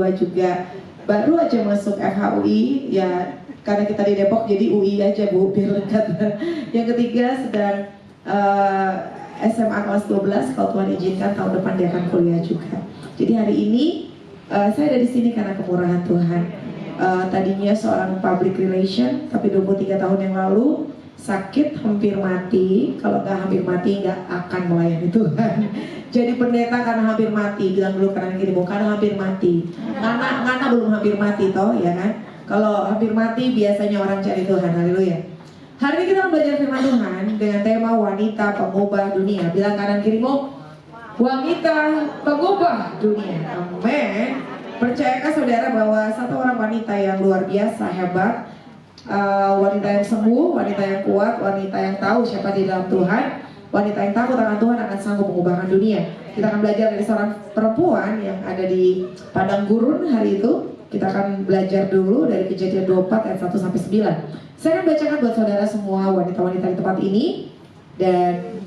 juga baru aja masuk FHUI ya, karena kita di Depok jadi UI aja Bu, biar dekat. Yang ketiga sedang SMA kelas 12, kalau Tuhan izinkan tahun depan dia akan kuliah juga. Jadi hari ini saya ada di sini karena kemurahan Tuhan. Tadinya seorang public relation, tapi 23 tahun yang lalu sakit hampir mati. Kalau nggak hampir mati nggak akan melayani Tuhan. Jadi pendeta karena hampir mati, bilang dulu kanan kiri, bukan hampir mati. Ngana belum hampir mati toh, ya kan? Kalau hampir mati biasanya orang cari Tuhan. Haleluya. Hari ini kita akan belajar firman Tuhan dengan tema wanita pengubah dunia. Bilang kanan kirimu, wanita pengubah dunia. Amin. Percayakah saudara bahwa satu orang wanita yang luar biasa hebat, wanita yang sembuh, wanita yang kuat, wanita yang tahu siapa di dalam Tuhan, wanita yang takut akan Tuhan akan sanggup mengubahkan dunia. Kita akan belajar dari seorang perempuan yang ada di padang gurun hari itu. Kita akan belajar dulu dari Kejadian 24 ayat 1 sampai 9. Saya akan bacakan buat saudara semua wanita-wanita di tempat ini, dan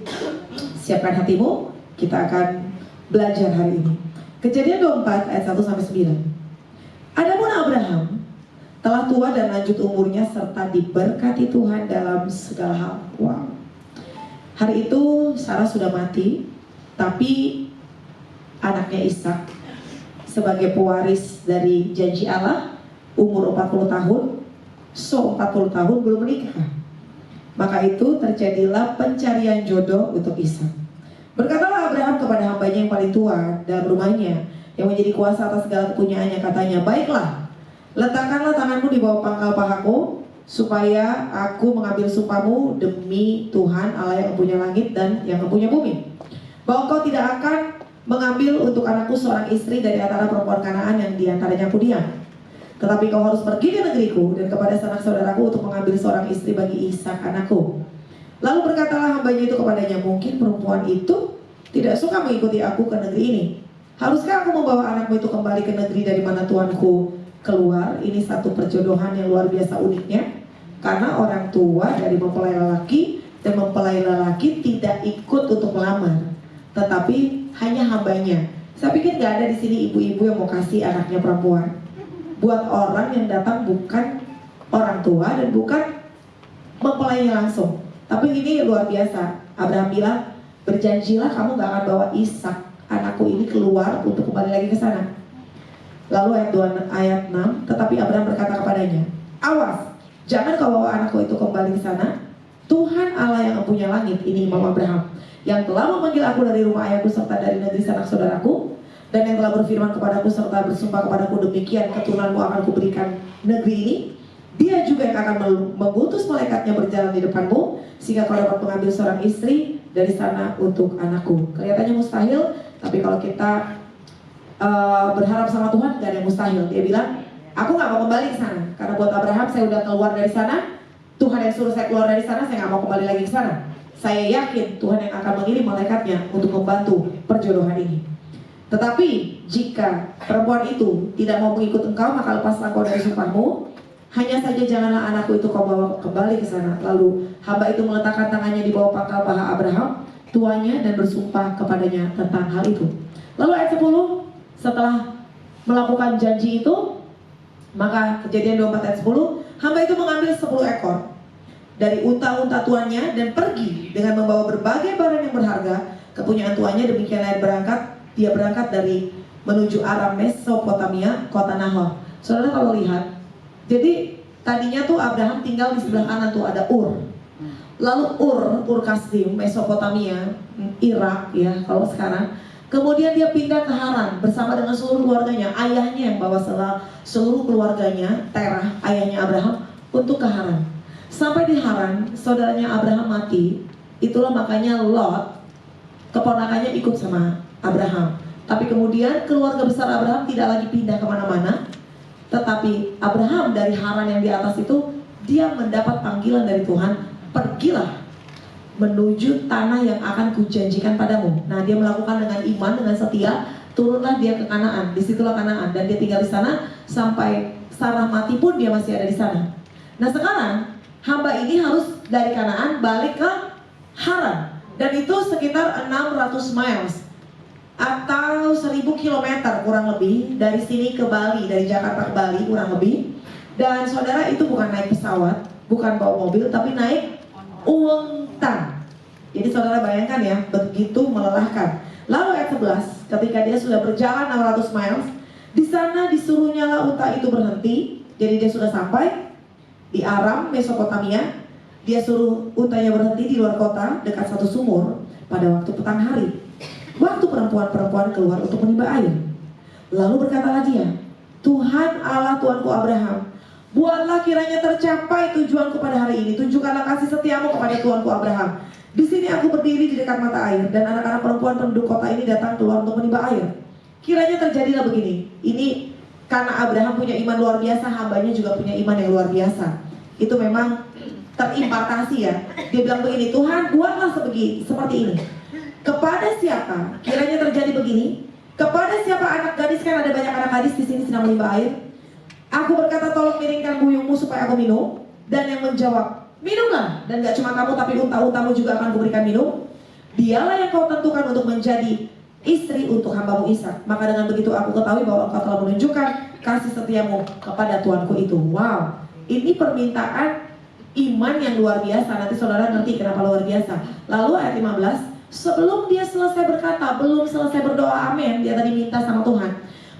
siapkan hatimu, kita akan belajar hari ini. Kejadian 24 ayat 1 sampai 9. Adapun Abraham telah tua dan lanjut umurnya serta diberkati Tuhan dalam segala hal. Wow. Hari itu Sarah sudah mati, tapi anaknya Ishak sebagai pewaris dari janji Allah umur 40 tahun, 40 tahun belum menikah. Maka itu terjadilah pencarian jodoh untuk Ishak. Berkatalah Abraham kepada hambanya yang paling tua dalam rumahnya, yang menjadi kuasa atas segala kepunyaannya, katanya, baiklah, letakkanlah tanganmu di bawah pangkal pahaku, supaya aku mengambil sumpahmu demi Tuhan Allah yang mempunyai langit dan yang mempunyai bumi, bahwa kau tidak akan mengambil untuk anakku seorang istri dari antara perempuan Kanaan yang diantaranya aku diam. Tetapi kau harus pergi ke negeriku dan kepada sanak saudaraku untuk mengambil seorang istri bagi Ishak anakku. Lalu berkatalah hambanya itu kepadanya, mungkin perempuan itu tidak suka mengikuti aku ke negeri ini. Haruskah aku membawa anakmu itu kembali ke negeri dari mana Tuanku keluar? Ini satu perjodohan yang luar biasa uniknya, karena orang tua dari mempelai lelaki dan mempelai lelaki tidak ikut untuk melamar, tetapi hanya hambanya. Saya pikir gak ada di sini ibu-ibu yang mau kasih anaknya perempuan buat orang yang datang bukan orang tua dan bukan mempelainya langsung. Tapi ini luar biasa. Abraham bilang, berjanjilah kamu gak akan bawa Ishak anakku ini keluar untuk kembali lagi ke sana. Lalu ayat 6, tetapi Abraham berkata kepadanya, awas, jangan kau bawa anakku itu kembali ke sana. Tuhan Allah yang mempunyai langit, ini Imam Abraham, yang telah memanggil aku dari rumah ayahku serta dari negeri sanak saudaraku, dan yang telah berfirman kepadaku serta bersumpah kepadaku, demikian keturunanmu akan kuberikan negeri ini. Dia juga yang akan mengutus malaikatnya berjalan di depanmu, sehingga kau dapat mengambil seorang istri dari sana untuk anakku. Kelihatannya mustahil, tapi kalau kita berharap sama Tuhan, gak ada yang mustahil. Dia bilang, aku gak mau kembali ke sana, karena buat Abraham saya udah keluar dari sana. Tuhan yang suruh saya keluar dari sana, saya gak mau kembali lagi ke sana. Saya yakin Tuhan yang akan mengirim malaikatnya untuk membantu perjodohan ini. Tetapi jika perempuan itu tidak mau mengikut engkau, maka lepaslah engkau dari sumpahmu. Hanya saja janganlah anakku itu kau bawa kembali ke sana. Lalu hamba itu meletakkan tangannya di bawah pangkal paha Abraham tuanya dan bersumpah kepadanya tentang hal itu. Lalu ayat 10, setelah melakukan janji itu, maka Kejadian 24 ayat 10, hamba itu mengambil 10 ekor dari unta-unta tuannya dan pergi dengan membawa berbagai barang yang berharga kepunyaan tuannya. Demikianlah dia berangkat dari menuju Aram Mesopotamia, kota Nahor. Saudara kalau lihat, jadi tadinya tuh Abraham tinggal di sebelah kanan tuh ada Ur. Lalu Ur Kasdim, Mesopotamia, Irak ya kalau sekarang. Kemudian dia pindah ke Haran bersama dengan seluruh keluarganya. Ayahnya yang bawa seluruh keluarganya, Terah, ayahnya Abraham, untuk ke Haran. Sampai di Haran, saudaranya Abraham mati. Itulah makanya Lot, keponakannya, ikut sama Abraham. Tapi kemudian keluarga besar Abraham tidak lagi pindah kemana-mana, tetapi Abraham dari Haran yang di atas itu, dia mendapat panggilan dari Tuhan, pergilah menuju tanah yang akan kujanjikan padamu. Nah, dia melakukan dengan iman, dengan setia, turunlah dia ke Kanaan. Disitulah Kanaan, dan dia tinggal di sana sampai Sarah mati pun dia masih ada di sana. Nah, sekarang hamba ini harus dari Kanaan balik ke Haran, dan itu sekitar 600 miles. atau 1000 kilometer kurang lebih dari sini ke Bali, dari Jakarta ke Bali kurang lebih. Dan saudara itu bukan naik pesawat, bukan bawa mobil, tapi naik unta. Jadi saudara bayangkan ya, begitu melelahkan. Lalu ayat 11, ketika dia sudah berjalan 600 miles, di sana disuruhnyalah unta itu berhenti. Jadi dia sudah sampai di Aram, Mesopotamia. Dia suruh untanya berhenti di luar kota dekat satu sumur pada waktu petang hari. Waktu perempuan-perempuan keluar untuk menimba air. Lalu berkatalah dia, Tuhan Allah Tuanku Abraham, buatlah kiranya tercapai tujuanku pada hari ini. Tunjukkanlah kasih setiamu kepada Tuanku Abraham. Di sini aku berdiri di dekat mata air, dan anak-anak perempuan penduduk kota ini datang keluar untuk menimba air. Kiranya terjadilah begini. Ini karena Abraham punya iman luar biasa, hambanya juga punya iman yang luar biasa. Itu memang terimpartasi ya. Dia bilang begini, Tuhan buatlah seperti ini. Kepada siapa kiranya terjadi begini? Kepada siapa anak gadis, kan ada banyak anak gadis di sini sedang menimba air. Aku berkata, tolong miringkan buyungmu supaya aku minum. Dan yang menjawab, minumlah. Dan gak cuma kamu, tapi unta-untamu juga akan kuberikan minum. Dialah yang kau tentukan untuk menjadi istri untuk hambamu Ishak. Maka dengan begitu aku ketahui bahwa engkau telah menunjukkan kasih setiamu kepada tuanku itu. Wow, ini permintaan iman yang luar biasa. Nanti saudara ngerti kenapa luar biasa. Lalu ayat 15, sebelum dia selesai berkata, belum selesai berdoa amin, dia tadi minta sama Tuhan,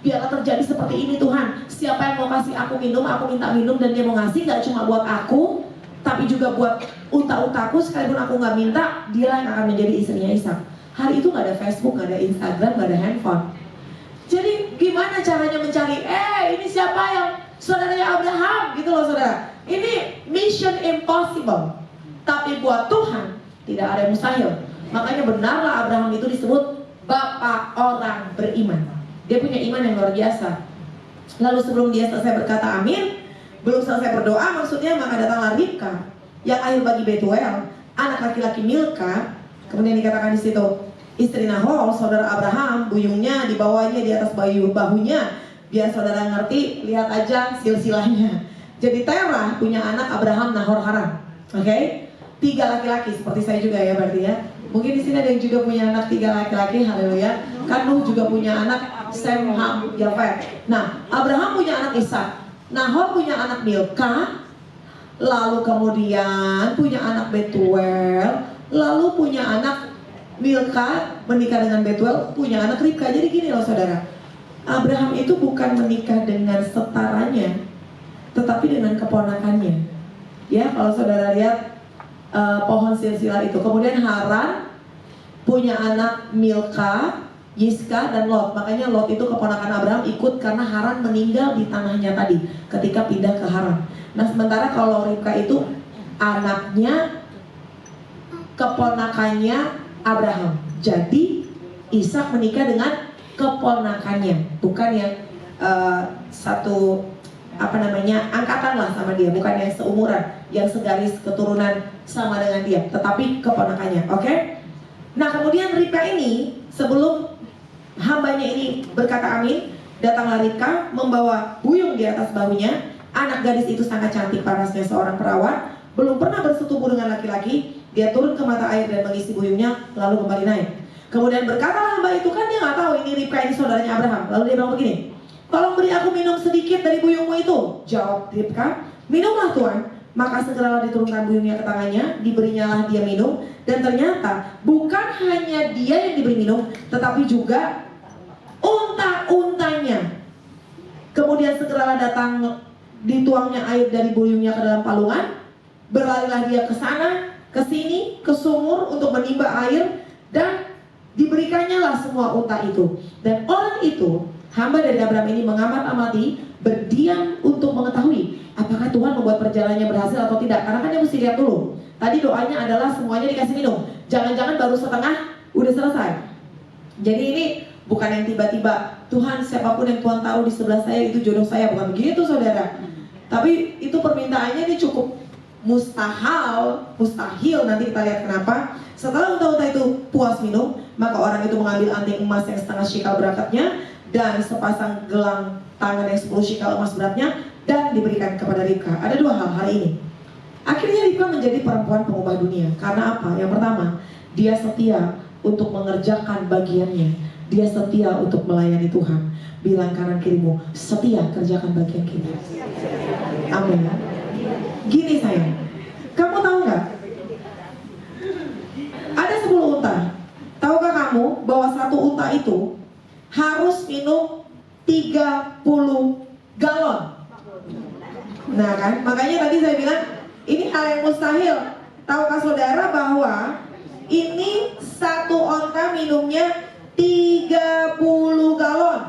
biarlah terjadi seperti ini Tuhan. Siapa yang mau kasih aku minum, aku minta minum. Dan dia mau ngasih gak cuma buat aku, tapi juga buat unta-untaku. Sekalipun aku gak minta, dia yang akan menjadi istrinya Ishak. Hari itu gak ada Facebook, gak ada Instagram, gak ada handphone. Jadi gimana caranya mencari, ini siapa yang saudaranya Abraham, gitu loh saudara. Ini mission impossible. Tapi buat Tuhan tidak ada yang mustahil. Makanya benarlah Abraham itu disebut bapak orang beriman. Dia punya iman yang luar biasa. Lalu sebelum dia selesai berkata amin, belum selesai berdoa maksudnya, maka datanglah Ribka yang akhir bagi Betuel, anak laki-laki Milka. Kemudian dikatakan di situ, istri Nahor, saudara Abraham, buyungnya dibawanya di atas bahunya. Biar saudara ngerti, lihat aja silsilahnya. Jadi Terah punya anak Abraham, Nahor, Haran. Oke? 3 laki-laki, seperti saya juga ya berarti ya. Mungkin di sini ada yang juga punya anak 3 laki-laki, haleluya. Kan Nuh juga punya anak Sem, Ham, Yafet. Nah, Abraham punya anak Ishak, Nahor punya anak Milka, lalu kemudian punya anak Betuel, lalu punya anak Milka menikah dengan Betuel, punya anak Ribka. Jadi gini loh saudara, Abraham itu bukan menikah dengan setaranya, tetapi dengan keponakannya. Ya, kalau saudara lihat pohon silsilah itu. Kemudian Haran punya anak Milka, Yiska, dan Lot. Makanya Lot itu keponakan Abraham ikut karena Haran meninggal di tanahnya tadi ketika pindah ke Haran. Nah sementara kalau Ribka itu anaknya, keponakannya Abraham. Jadi Ishak menikah dengan keponakannya, bukan yang satu angkatan lah sama dia, bukan yang seumuran, yang segaris keturunan sama dengan dia, tetapi keponakannya. Oke? Nah kemudian Ribka ini, sebelum hambanya ini berkata amin, datanglah Ribka membawa buyung di atas bahunya. Anak gadis itu sangat cantik, panasnya seorang perawat, belum pernah bersetubuh dengan laki-laki. Dia turun ke mata air dan mengisi buyungnya, lalu kembali naik. Kemudian berkata hamba itu, kan dia nggak tahu ini Ribka ini saudaranya Abraham. Lalu dia bilang begini, tolong beri aku minum sedikit dari buyungmu itu. Jawab Ribka, minumlah Tuan. Maka segeralah diturunkan buyungnya ke tangannya, diberinyalah dia minum. Dan ternyata bukan hanya dia yang diberi minum, tetapi juga unta-untanya. Kemudian segeralah datang, dituangnya air dari buyungnya ke dalam palungan. Berlarilah dia ke sana, ke sini, ke sumur untuk menimba air. Dan diberikannya lah semua unta itu. Dan orang itu, hamba dari Abraham ini, mengamat-amati, berdiam untuk mengetahui apakah Tuhan membuat perjalanannya berhasil atau tidak. Karena kan dia mesti lihat dulu. Tadi doanya adalah semuanya dikasih minum. Jangan-jangan baru setengah udah selesai. Jadi ini bukan yang tiba-tiba, Tuhan siapapun yang Tuhan taruh di sebelah saya itu jodoh saya. Bukan begitu saudara. Tapi itu permintaannya ini cukup mustahil. Nanti kita lihat kenapa. Setelah unta-unta itu puas minum, maka orang itu mengambil anting emas yang setengah shikal beratnya dan sepasang gelang tangan yang 10 shikal emas beratnya, dan diberikan kepada Ribka. Ada 2 hal hari ini. Akhirnya Ribka menjadi perempuan pengubah dunia. Karena apa? Yang pertama, dia setia untuk mengerjakan bagiannya. dia setia untuk melayani Tuhan. Bilang kanan kirimu, setia kerjakan bagian kiri. Amin. Gini sayang, kamu tahu nggak? Ada 10 unta. Tahukah kamu bahwa satu unta itu harus minum 30 galon? Nah kan, makanya tadi saya bilang ini hal yang mustahil. Tahukah saudara bahwa ini satu onta minumnya 30 galon?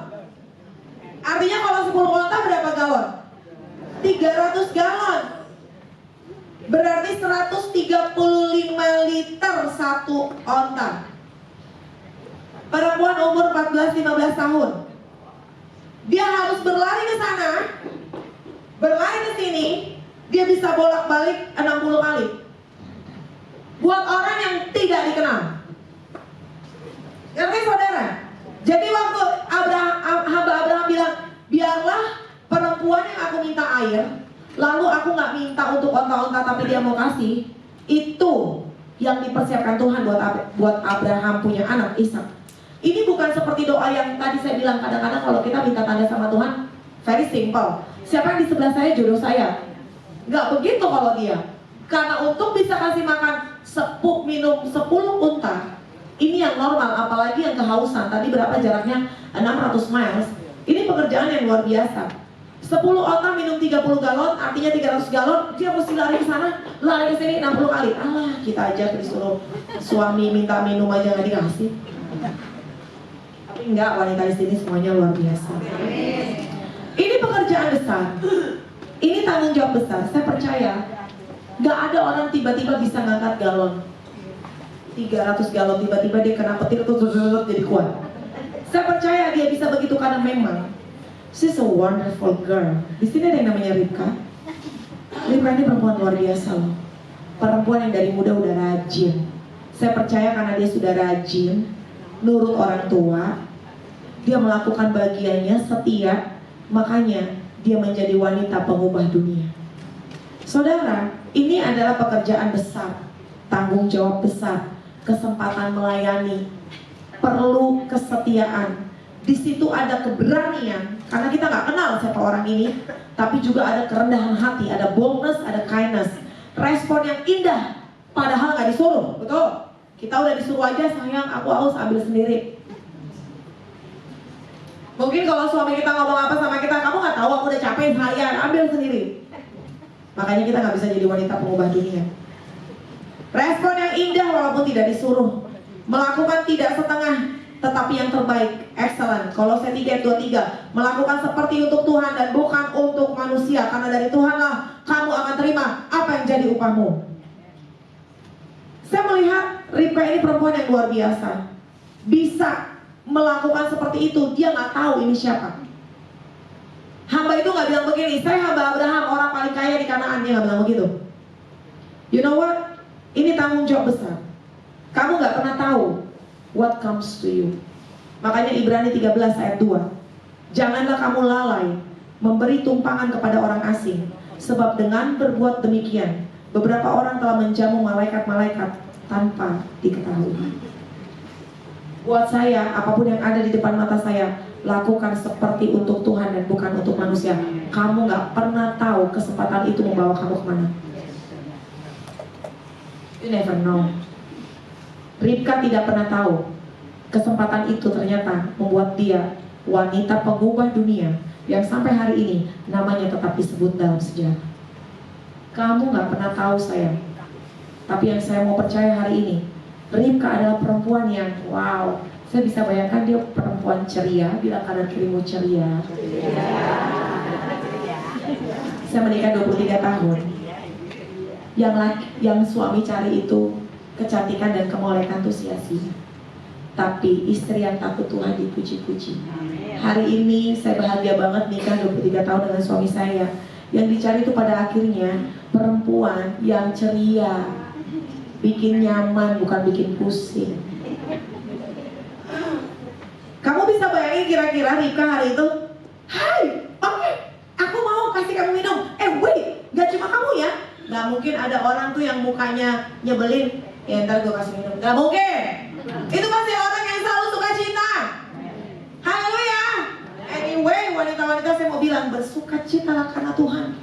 Artinya kalau 10 onta berapa galon? 300 galon. Berarti 135 liter satu onta. Perempuan umur 14-15 tahun. Dia harus berlari ke sana, berlari ke sini, dia bisa bolak-balik 60 kali. Buat orang yang tidak dikenal. Ngerti saudara? Jadi waktu hamba Abraham bilang, biarlah perempuan yang aku minta air, lalu aku nggak minta untuk onta-onta tapi dia mau kasih, itu yang dipersiapkan Tuhan buat Abraham punya anak Ishak. Ini bukan seperti doa yang tadi saya bilang, kadang-kadang kalau kita minta tanda sama Tuhan, very simple. Siapa yang di sebelah saya jodoh saya? Nggak begitu kalau dia. Karena untuk bisa kasih makan minum 10 unta, ini yang normal, apalagi yang kehausan. Tadi berapa jaraknya? 600 miles. Ini pekerjaan yang luar biasa. 10 onta minum 30 galon, artinya 300 galon. Dia mesti lari ke sana, lari ke sini 60 kali. Alah, kita aja disuruh suami minta minum aja nggak dikasih. Tapi enggak, wanita di sini semuanya luar biasa. Ini pekerjaan besar. Ini tanggung jawab besar. Saya percaya nggak ada orang tiba-tiba bisa ngangkat galon 300 galon, tiba-tiba dia kena petir tuh jadi kuat. Saya percaya dia bisa begitu karena memang she's a wonderful girl. Di sini ada yang namanya Ribka. Ribka ini perempuan luar biasa loh. Perempuan yang dari muda udah rajin. Saya percaya karena dia sudah rajin, nurut orang tua, dia melakukan bagiannya setia, makanya dia menjadi wanita pengubah dunia. Saudara, ini adalah pekerjaan besar, tanggung jawab besar, kesempatan melayani, perlu kesetiaan. Di situ ada keberanian, karena kita nggak kenal siapa orang ini, tapi juga ada kerendahan hati, ada boldness, ada kindness, respon yang indah, padahal nggak disuruh, betul? Kita udah disuruh aja, sayang, aku haus, ambil sendiri. Mungkin kalau suami kita ngomong apa sama kita, kamu nggak tahu, aku udah capek seharian, ambil sendiri. Makanya kita nggak bisa jadi wanita pengubah dunia. Respon yang indah walaupun tidak disuruh, melakukan tidak setengah, tetapi yang terbaik, excellent. Kolose 3:23, melakukan seperti untuk Tuhan dan bukan untuk manusia, karena dari Tuhanlah kamu akan terima apa yang jadi upahmu. Saya melihat Ribka ini perempuan yang luar biasa, bisa melakukan seperti itu. Dia nggak tahu ini siapa. Hamba itu nggak bilang begini, saya hamba Abraham, orang paling kaya di Kanaan. Dia nggak bilang begitu. You know what? Ini tanggung jawab besar. Kamu nggak pernah tahu what comes to you. Makanya Ibrani 13 ayat 2, janganlah kamu lalai memberi tumpangan kepada orang asing, sebab dengan berbuat demikian beberapa orang telah menjamu malaikat-malaikat tanpa diketahui. Buat saya, apapun yang ada di depan mata saya, lakukan seperti untuk Tuhan dan bukan untuk manusia. Kamu gak pernah tahu kesempatan itu membawa kamu kemana. You never know. Ribka tidak pernah tahu kesempatan itu ternyata membuat dia wanita pengubah dunia yang sampai hari ini namanya tetap disebut dalam sejarah. Kamu gak pernah tahu sayang. Tapi yang saya mau percaya hari ini, Ribka adalah perempuan yang wow. Saya bisa bayangkan dia perempuan ceria. Bilang kanan kirimu ceria. Saya menikah 23 tahun. Yang suami cari itu kecantikan dan kemolekan tuh sia-sia. Tapi istri yang takut Tuhan dipuji-puji. Hari ini saya bahagia banget nikah 23 tahun dengan suami saya. Yang dicari itu pada akhirnya perempuan yang ceria, bikin nyaman, bukan bikin pusing. Kamu bisa bayangin kira-kira Ribka hari itu, hai, oke, aku mau kasih kamu minum. Wait, gak cuma kamu ya. Gak mungkin ada orang tuh yang mukanya nyebelin, ya ntar gue kasih minum. Gak mungkin. Itu pasti orang yang selalu suka cinta. mau bilang bersukacitalah karena Tuhan.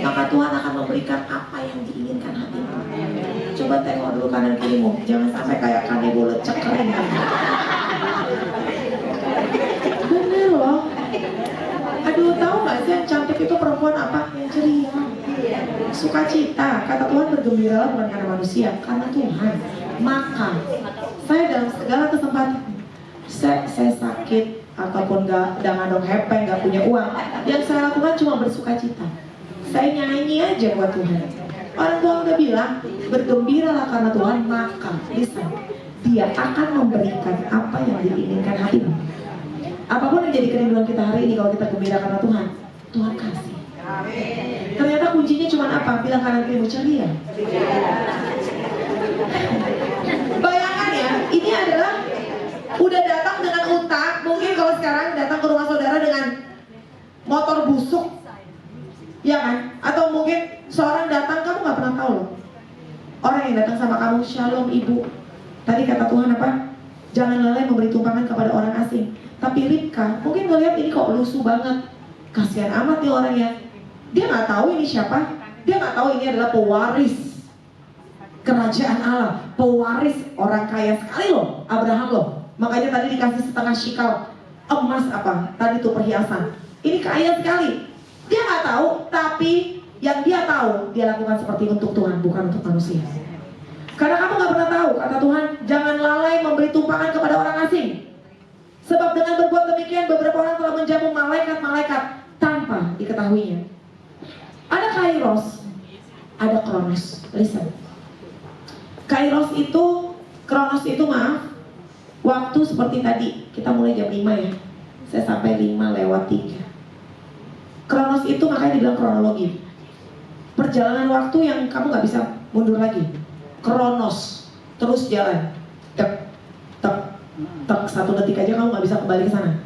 Maka Tuhan akan memberikan apa yang diinginkan hatimu. Coba tengok dulu kanan kirimu, jangan sampai kayak kanebo lecek kering. Bener loh. Aduh, tahu gak sih yang cantik itu perempuan apa? Yang ceria. Sukacita, kata Tuhan, bergembiralah bukan karena manusia, karena Tuhan. Maka saya dalam segala kesempatan, saya sakit ataupun dengan dong hepeng, gak punya uang, yang saya lakukan cuma bersukacita. Saya nyanyi aja buat Tuhan. Orang tua udah bilang, bergembiralah karena Tuhan, maka bisa Dia akan memberikan apa yang diinginkan hatimu. Apapun yang jadi kerinduan kita hari ini, kalau kita gembira karena Tuhan, Tuhan kasih. Ternyata kuncinya cuma apa? Bilang kanan kirimu, ceria. Bayangkan ya, ini adalah udah datang dengan unta. Mungkin kalau sekarang datang ke rumah saudara dengan motor busuk, ya kan? Atau mungkin seorang datang, kamu gak pernah tahu loh. Orang yang datang sama kamu, shalom ibu. Tadi kata Tuhan apa? Jangan lalai memberi tumpangan kepada orang asing. Tapi Ribka mungkin ngeliat ini kok lusuh banget, kasihan amat nih orangnya. Dia nggak tahu ini siapa. Dia nggak tahu ini adalah pewaris kerajaan Allah, pewaris orang kaya sekali loh, Abraham loh. Makanya tadi dikasih setengah shikal emas apa? Tadi tuh perhiasan. Ini kaya sekali. Dia nggak tahu, tapi yang dia tahu dia lakukan seperti untuk Tuhan, bukan untuk manusia. Karena kamu nggak pernah tahu, kata Tuhan, jangan lalai memberi tumpangan kepada orang asing. Sebab dengan berbuat demikian beberapa orang telah menjamu malaikat-malaikat tanpa diketahuinya. Ada kairos, ada kronos. Listen. Kairos itu, kronos itu maaf, waktu seperti tadi. Kita mulai jam 5 ya. Saya sampai 5:03. Kronos itu makanya dibilang kronologi. Perjalanan waktu yang kamu gak bisa mundur lagi. Kronos, terus jalan. Tek, tek, tek, 1 detik aja kamu gak bisa kembali ke sana.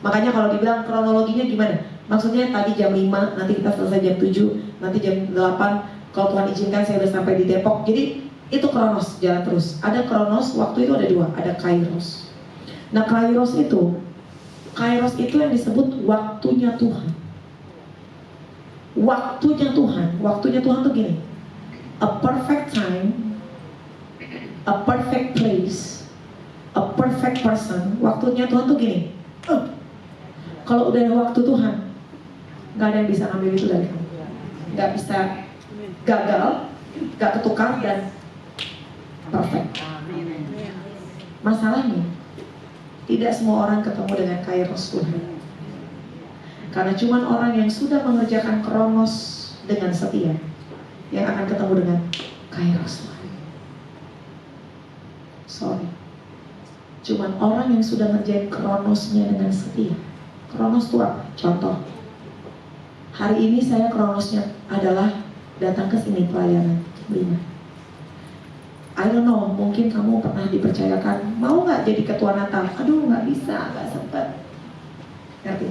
Makanya kalau dibilang kronologinya gimana? Maksudnya tadi jam 5, nanti kita selesai jam 7, nanti jam 8, kalau Tuhan izinkan saya udah sampai di Depok. Jadi itu kronos, jalan terus. Ada kronos, waktu itu ada 2, ada kairos. Nah kairos itu yang disebut waktunya Tuhan. Waktunya Tuhan tuh gini. A perfect time, a perfect place, a perfect person. Waktunya Tuhan tuh gini. Kalau udah ada waktu Tuhan, gak ada yang bisa ngambil itu dari kamu. Gak bisa gagal, gak ketukar, dan perfect. Masalahnya, tidak semua orang ketemu dengan kairos Tuhan. Karena cuma orang yang sudah mengerjakan kronos dengan setia yang akan ketemu dengan kairos Tuhan. Sorry. Cuman orang yang sudah ngerjain kronosnya dengan setia. Kronos itu apa? Contoh. Hari ini saya kronosnya adalah datang ke sini pelayanan 5. I don't know, mungkin kamu pernah dipercayakan, mau gak jadi ketua Natal? Aduh gak bisa, gak sempet. Ngerti?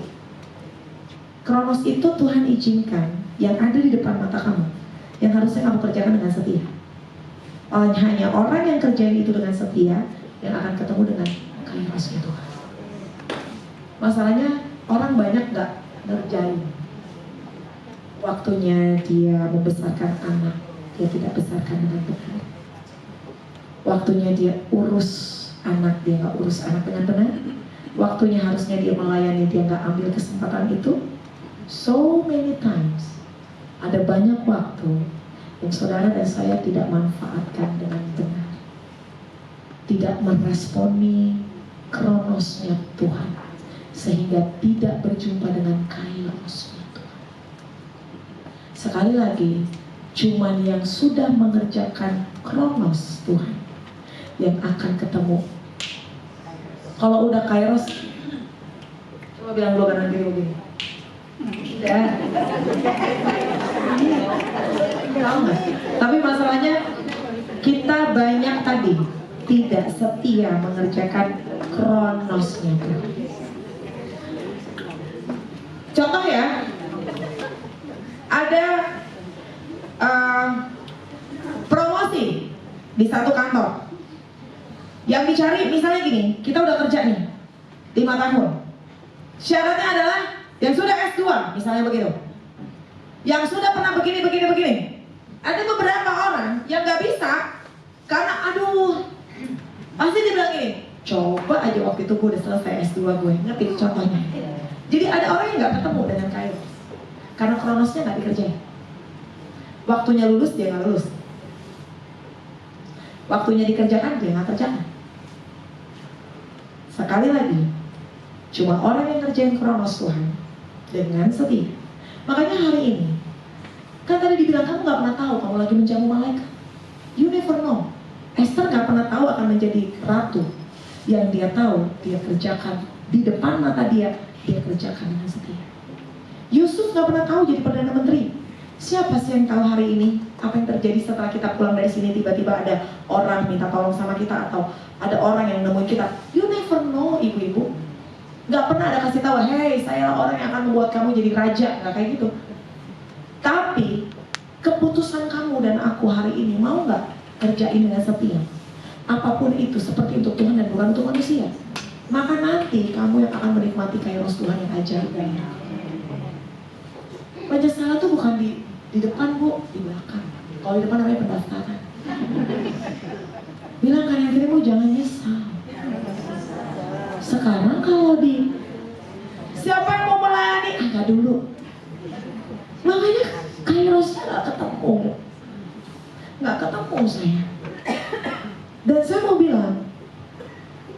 Kronos itu Tuhan izinkan yang ada di depan mata kamu, yang harusnya kamu kerjakan dengan setia. Hanya orang yang kerjain itu dengan setia yang akan ketemu dengan kairosnya Tuhan. Masalahnya orang banyak gak ngerjain. Waktunya dia membesarkan anak, dia tidak besarkan dengan benar. Waktunya dia urus anak, dia gak urus anak dengan benar. Waktunya harusnya dia melayani, dia gak ambil kesempatan itu. So many times, ada banyak waktu yang saudara dan saya tidak manfaatkan dengan benar, tidak meresponi kronosnya Tuhan, sehingga tidak berjumpa dengan kairosnya Tuhan. Sekali lagi, cuman yang sudah mengerjakan kronos Tuhan yang akan ketemu. Kalau udah kairos, coba bilang dulu kanan kiri begini. Tidak. Tahu nggak? Tapi masalahnya kita banyak tadi tidak setia mengerjakan kronosnya Tuhan. Contoh ya, ada promosi di satu kantor. Yang dicari misalnya gini, kita udah kerja nih 5 tahun. Syaratnya adalah Yang sudah S2, misalnya begitu. Yang sudah pernah begini. Ada beberapa orang yang gak bisa karena aduh, pasti dia bilang gini, coba aja waktu itu gue udah selesai S2 gue, ngerti contohnya. Jadi ada orang yang gak ketemu dengan Kairos karena kronosnya gak dikerjain. Waktunya lulus dia gak lulus, waktunya dikerjakan dia gak kerjakan. Sekali lagi, cuma orang yang kerjain kronos Tuhan dengan setia. Makanya hari ini, kan tadi dibilang kamu gak pernah tahu kamu lagi menjamu malaikat. You never know. Esther gak pernah tahu akan menjadi ratu. Yang dia tahu, dia kerjakan di depan mata dia kerjakan dengan setia. Yusuf gak pernah tahu jadi Perdana Menteri. Siapa sih yang tahu hari ini apa yang terjadi setelah kita pulang dari sini, tiba-tiba ada orang minta tolong sama kita, atau ada orang yang nemuin kita. You never know, ibu-ibu. Gak pernah ada kasih tahu, hey, saya orang yang akan membuat kamu jadi raja. Gak kayak gitu. Tapi keputusan kamu dan aku hari ini, mau gak kerjain dengan setia? Apapun itu, seperti untuk Tuhan dan bukan untuk manusia. Maka nanti kamu yang akan menikmati Kairos Tuhan yang ajaib. Penyesalan tuh bukan di depan, Bu, di belakang. Kalau di depan namanya pendaftaran. Bilang kan yang kirimu jangan nyesal. Sekarang kalau di siapa yang mau melayani, agak dulu. Makanya Kairosnya gak ketemu saya. Dan saya mau bilang,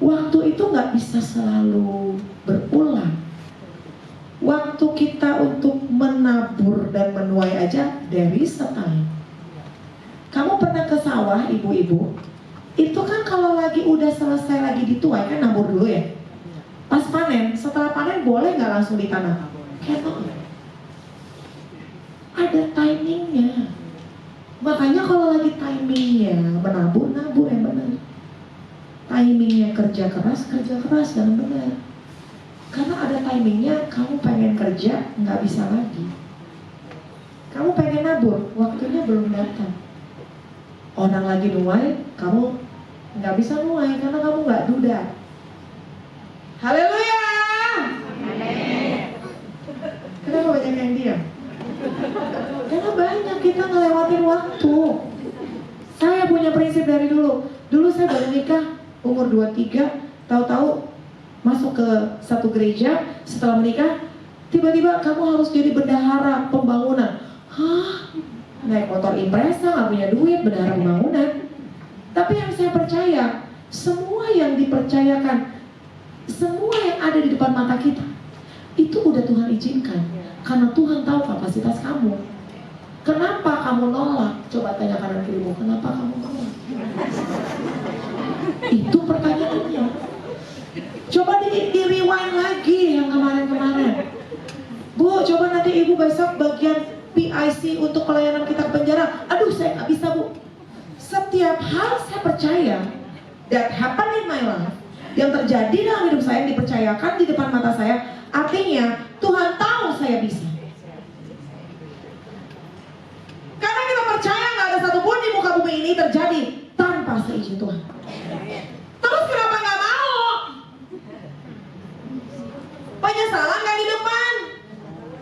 waktu itu gak bisa selalu berulang. Waktu kita untuk menabur dan menuai aja, there is a time. Kamu pernah ke sawah, ibu-ibu? Itu kan kalau lagi udah selesai lagi dituai, kan nabur dulu ya. Pas panen, setelah panen boleh nggak langsung ditanam? Cannot. Ada timingnya. Makanya kalau lagi timingnya menabur yang benar. Timingnya kerja keras yang benar. Karena ada timingnya, kamu pengen kerja nggak bisa lagi. Kamu pengen nabur, waktunya belum datang. Orang lagi nuai, kamu nggak bisa nuai karena kamu nggak duda. Haleluya. Kenapa banyak yang diam? Karena banyak kita ngelewatin waktu. Saya punya prinsip dari dulu. Dulu saya baru nikah umur 23, tahu-tahu masuk ke satu gereja. Setelah menikah, tiba-tiba kamu harus jadi bendahara pembangunan. Hah? Naik motor Impreza, gak punya duit, bendahara pembangunan. Tapi yang saya percaya, semua yang dipercayakan, semua yang ada di depan mata kita, itu udah Tuhan izinkan. Karena Tuhan tahu kapasitas kamu. Kenapa kamu nolak? Coba tanya kanan kirimu, kenapa kamu nolak? Itu pertanyaannya. Coba di rewind lagi yang kemarin-kemarin. Bu, coba nanti ibu besok bagian PIC untuk pelayanan kita ke penjara. Aduh, saya nggak bisa, Bu. Setiap hal saya percaya that happen in my life, yang terjadi dalam hidup saya, yang dipercayakan di depan mata saya, artinya Tuhan tahu saya bisa. Karena kita percaya nggak ada satupun di muka bumi ini terjadi tanpa seizin Tuhan. Terus kenapa nggak mau? Penyesalan nggak di depan,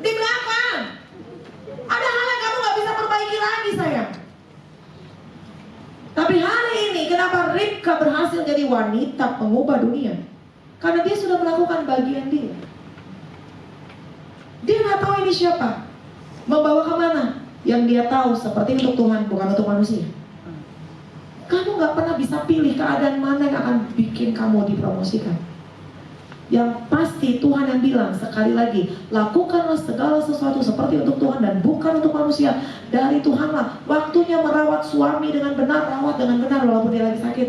di belakang. Ada hal yang kamu nggak bisa perbaiki lagi, sayang. Tapi hari ini kenapa Ribka berhasil jadi wanita pengubah dunia? Karena dia sudah melakukan bagian dia. Dia nggak tahu ini siapa, membawa kemana. Yang dia tahu seperti untuk Tuhan, bukan untuk manusia. Kamu nggak pernah bisa pilih keadaan mana yang akan bikin kamu dipromosikan. Yang pasti Tuhan yang bilang, sekali lagi, lakukanlah segala sesuatu seperti untuk Tuhan dan bukan untuk manusia. Dari Tuhanlah. Waktunya merawat suami dengan benar, rawat dengan benar walaupun dia lagi sakit.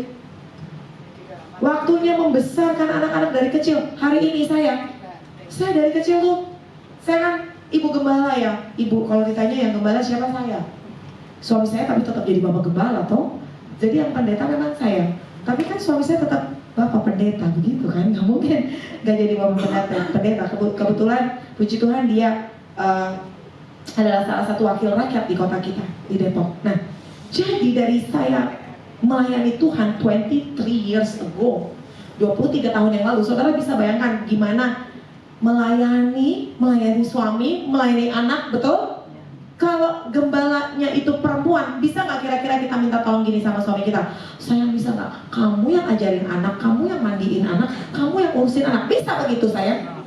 Waktunya membesarkan anak-anak dari kecil. Hari ini saya dari kecil tuh, saya kan ibu gembala ya. Ibu, kalau ditanya yang gembala siapa, saya. Suami saya tapi tetap jadi bapak gembala toh. Jadi yang pendeta memang saya. Tapi kan suami saya tetap bapak pendeta, begitu kan? Nggak mungkin nggak jadi bapak pendeta. Kebetulan, puji Tuhan, dia adalah salah satu wakil rakyat di kota kita, di Depok. Nah, jadi dari saya melayani Tuhan 23 years ago, 23 tahun yang lalu, saudara bisa bayangkan gimana melayani suami, melayani anak, betul? Kalau gembalanya itu perempuan, bisa nggak kira-kira kita minta tolong gini sama suami kita? Sayang, bisa nggak? Kamu yang ajarin anak, kamu yang mandiin anak, kamu yang urusin anak. Bisa begitu sayang?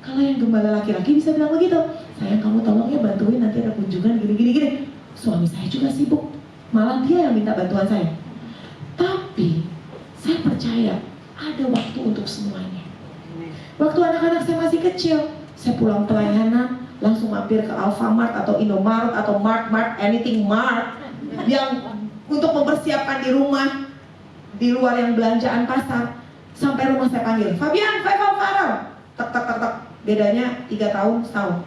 Kalau yang gembala laki-laki bisa bilang begitu. Sayang, kamu tolong ya bantuin, nanti ada kunjungan gini. Suami saya juga sibuk, malah dia yang minta bantuan saya. Tapi saya percaya ada waktu untuk semuanya. Waktu anak-anak saya masih kecil, saya pulang pelayanan langsung mampir ke Alfamart atau Indomaret atau Mart, anything Mart, yang untuk mempersiapkan di rumah, di luar yang belanjaan pasar. Sampai rumah saya panggil, Fabian, Farel, tak. Bedanya 3 tahun, setahun.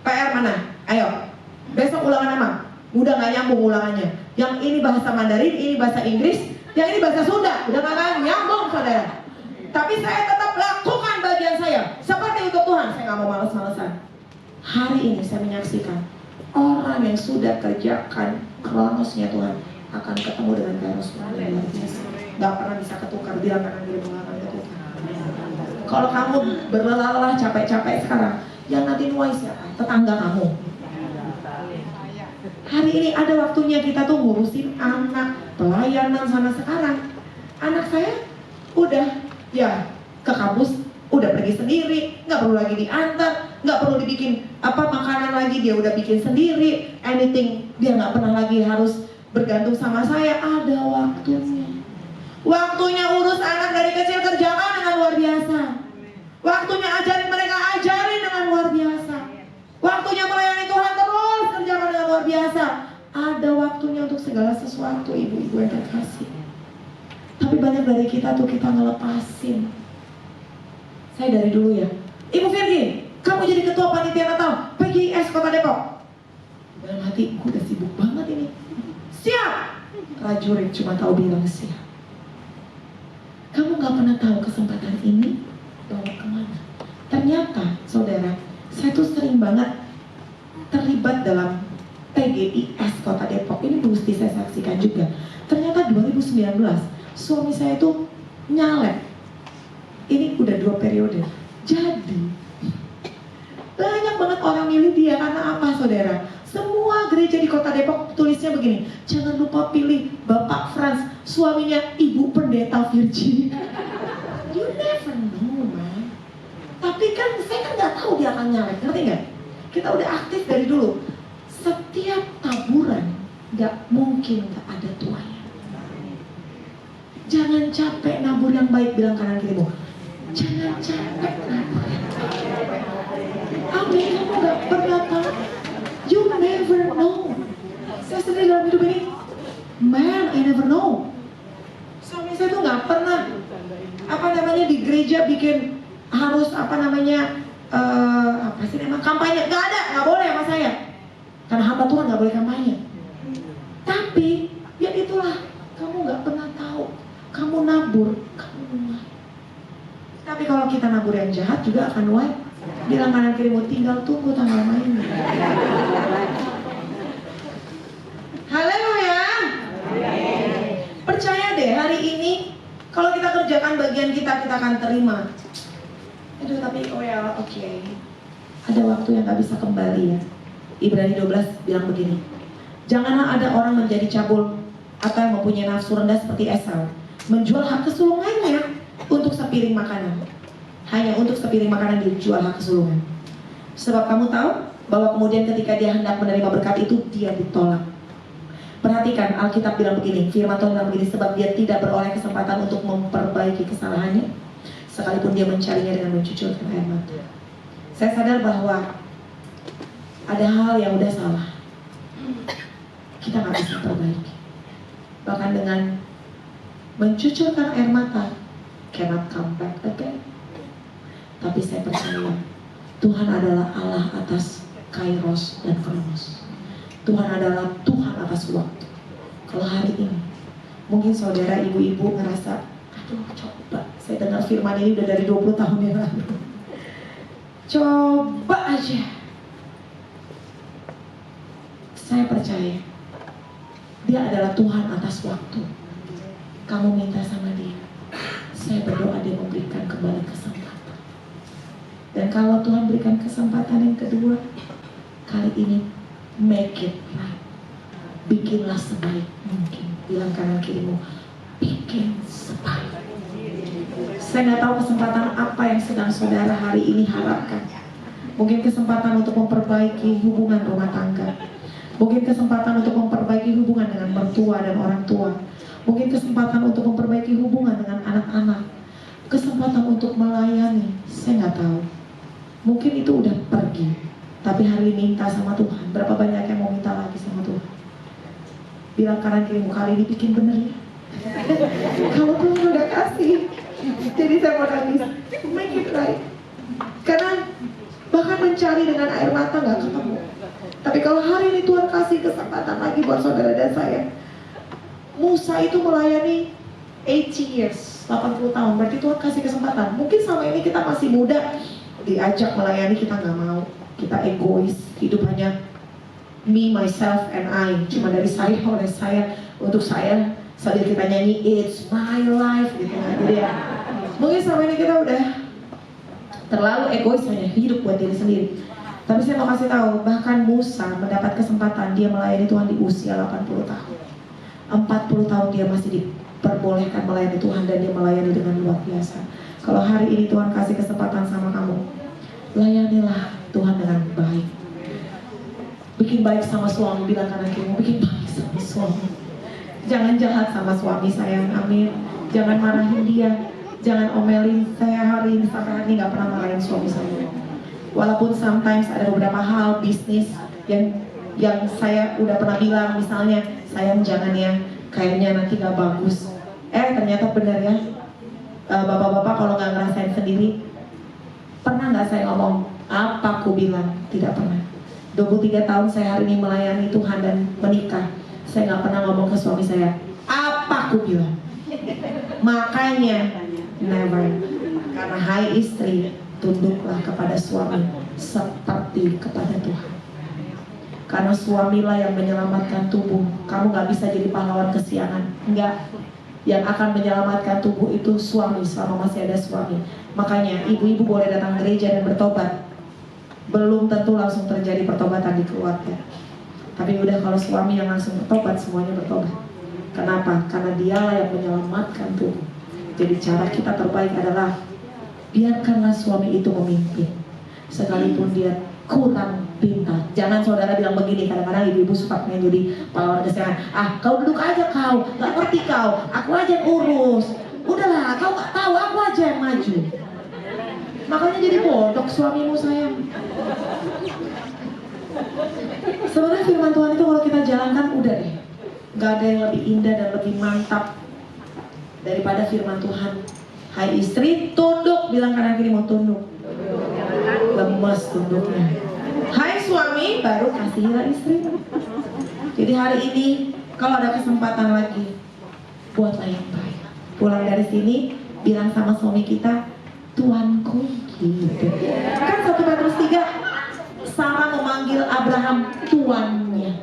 PR mana? Ayo, besok ulangan nama. Udah gak nyambung ulangannya. Yang ini bahasa Mandarin, ini bahasa Inggris, yang ini bahasa Sunda. Udah gak nyambung, saudara. Tapi saya tetap lakukan bagian saya seperti untuk Tuhan. Saya gak mau males-malesan. Hari ini saya menyaksikan orang yang sudah kerjakan kronosnya Tuhan akan ketemu dengan kairos yang luar biasa. Gak pernah bisa ketukar. Bilang kanan kiri mengalami ketukar. Kalau kamu berlelah capek-capek sekarang, yang nanti nuai siapa? Tetangga kamu. Hari ini ada waktunya kita tuh ngurusin anak, pelayanan sana sekarang. Anak saya udah ya ke kampus, udah pergi sendiri, nggak perlu lagi diantar, nggak perlu dibikin makanan lagi, dia udah bikin sendiri, anything, dia nggak pernah lagi harus bergantung sama saya. Ada waktunya. Waktunya urus anak dari kecil, kerjakan dengan luar biasa. Waktunya ajarin mereka, ajarin dengan luar biasa. Waktunya melayani Tuhan, terus kerjakan dengan luar biasa. Ada waktunya untuk segala sesuatu, ibu-ibu yang terkasih. Tapi banyak dari kita tuh kita ngelepasin. Saya dari dulu ya, Ibu Virgi, kamu jadi ketua panitia Natal PGIS Kota Depok. Dalam hati, gue udah sibuk banget ini. Siap. Prajurit cuma tahu bilang siap. Kamu gak pernah tahu kesempatan ini bawa kemana. Ternyata, saudara, saya tuh sering banget terlibat dalam PGIS Kota Depok. Ini mesti saya saksikan juga. Ternyata 2019, suami saya tuh nyalek. Ini udah 2 periode. Jadi, banyak banget orang milih dia karena apa, saudara? Semua gereja di Kota Depok tulisnya begini, jangan lupa pilih Bapak Frans, suaminya Ibu Pendeta Virgi. You never know, man. Tapi kan saya kan nggak tahu dia akan nyalek, ngerti nggak? Kita udah aktif dari dulu. Setiap taburan nggak mungkin nggak ada tuanya. Jangan capek nabur yang baik, bilang kanan kirimu. Jangan capek nabur yang baik. Amin, kamu nggak pernah tahu. You never know. Saya sendiri dalam hidup ini, man, I never know. Suami saya tuh nggak pernah di gereja bikin harus kampanye. Nggak ada, nggak boleh sama saya. Karena hamba Tuhan nggak boleh kampanye. Tapi ya itulah, kamu nggak pernah tahu. Kamu nabur, kamu nuai. Tapi kalau kita nabur yang jahat juga akan nuai. Bilang kanan kirimu, tinggal tunggu tanggal mainnya. Haleluya. Percaya deh, hari ini kalau kita kerjakan bagian kita akan terima. Aduh, tapi oke. Ada waktu yang gak bisa kembali ya. Ibrani 12 bilang begini, janganlah ada orang menjadi cabul atau yang mempunyai nafsu rendah seperti Esau, menjual hak kesulungannya untuk sepiring makanan. Hanya untuk sepiring makanan dijual hak kesulungan. Sebab kamu tahu bahwa kemudian ketika dia hendak menerima berkat itu, dia ditolak. Perhatikan, Alkitab bilang begini, firman Tuhan bilang begini, sebab dia tidak beroleh kesempatan untuk memperbaiki kesalahannya, sekalipun dia mencarinya dengan mencucurkan air mata. Saya sadar bahwa ada hal yang udah salah, kita gak bisa perbaiki. Bahkan dengan mencucurkan air mata, cannot come back again. Tapi saya percaya Tuhan adalah Allah atas kairos dan kronos. Tuhan adalah Tuhan atas waktu. Kalau hari ini mungkin saudara ibu-ibu ngerasa, aduh coba, saya dengar firman ini udah dari 20 tahun yang lalu. Coba aja. Saya percaya Dia adalah Tuhan atas waktu. Kamu minta sama Dia, saya berdoa Dia memberikan kembali kesempatan. Dan kalau Tuhan berikan kesempatan yang kedua, kali ini make it right. Bikinlah sebaik mungkin. Bilang kanan kirimu, bikin sebaik. Saya nggak tahu kesempatan apa yang sedang saudara hari ini harapkan. Mungkin kesempatan untuk memperbaiki hubungan rumah tangga. Mungkin kesempatan untuk memperbaiki hubungan dengan mertua dan orang tua. Mungkin kesempatan untuk memperbaiki hubungan dengan anak-anak. Kesempatan untuk melayani, saya nggak tahu. Mungkin itu udah pergi. Tapi hari ini minta sama Tuhan. Berapa banyak yang mau minta lagi sama Tuhan? Bilang kanan kirimu, kali ini bikin bener ya. Kalau Tuhan udah kasih, jadi saya mau nangis. Make it right. Karena bahkan mencari dengan air mata gak ketemu. Tapi kalau hari ini Tuhan kasih kesempatan lagi buat saudara dan saya. Musa itu melayani 80 years, 80 tahun. Berarti Tuhan kasih kesempatan. Mungkin selama ini kita masih muda, diajak melayani kita gak mau. Kita egois, hidup hanya me, myself, and I. Cuma dari saya, oleh saya, untuk saya. Sambil kita nyanyi It's My Life gitu kan. Jadi ya, mungkin selama ini kita udah terlalu egois hanya hidup buat diri sendiri. Tapi saya mau kasih tahu, bahkan Musa mendapat kesempatan dia melayani Tuhan di usia 80 tahun. 40 tahun dia masih diperbolehkan melayani Tuhan dan dia melayani dengan luar biasa. Kalau hari ini Tuhan kasih kesempatan sama kamu, layanilah Tuhan dengan baik. Bikin baik sama suami, bilang kanan kirimu, bikin baik sama suami. Jangan jahat sama suami sayang, amin. Jangan marahin dia, jangan omelin. Saya hari ini sampai hari ini gak pernah marahin suami saya. Walaupun sometimes ada beberapa hal bisnis yang saya udah pernah bilang, misalnya sayang jangan ya, kayaknya nanti gak bagus. Ternyata benar ya. Bapak-bapak kalau gak ngerasain sendiri, pernah gak saya ngomong apa aku bilang? Tidak pernah. 23 tahun saya hari ini melayani Tuhan dan menikah, saya gak pernah ngomong ke suami saya apa aku bilang. Makanya never. Karena hai istri, tunduklah kepada suami seperti kepada Tuhan. Karena suamilah yang menyelamatkan tubuh. Kamu gak bisa jadi pahlawan kesiangan. Enggak. Yang akan menyelamatkan tubuh itu suami, selama masih ada suami. Makanya ibu-ibu boleh datang gereja dan bertobat. Belum tentu langsung terjadi pertobatan di keluarga. Tapi udah kalau suami yang langsung bertobat, semuanya bertobat. Kenapa? Karena dialah yang menyelamatkan tubuh. Jadi cara kita terbaik adalah biarkanlah suami itu memimpin. Sekalipun dia kurang pintar. Jangan saudara bilang begini, kadang-kadang ibu-ibu suka pengen jadi pahlawan kesehatan. Kau duduk aja kau, gak ngerti kau, aku aja yang urus. Udahlah, kau gak tahu, aku aja yang maju. Makanya jadi bodoh suamimu sayang. Sebenarnya firman Tuhan itu kalau kita jalankan udah deh. Gak ada yang lebih indah dan lebih mantap daripada firman Tuhan. Hai istri, tunduk. Bilang kanan kiri mau tunduk. Lemes tunduknya. Hai suami, baru kasihilah istri. Jadi hari ini kalau ada kesempatan lagi, buatlah yang baik. Pulang dari sini, bilang sama suami kita, Tuanku gitu. Kan 1 Petrus 3, Sarah memanggil Abraham tuannya.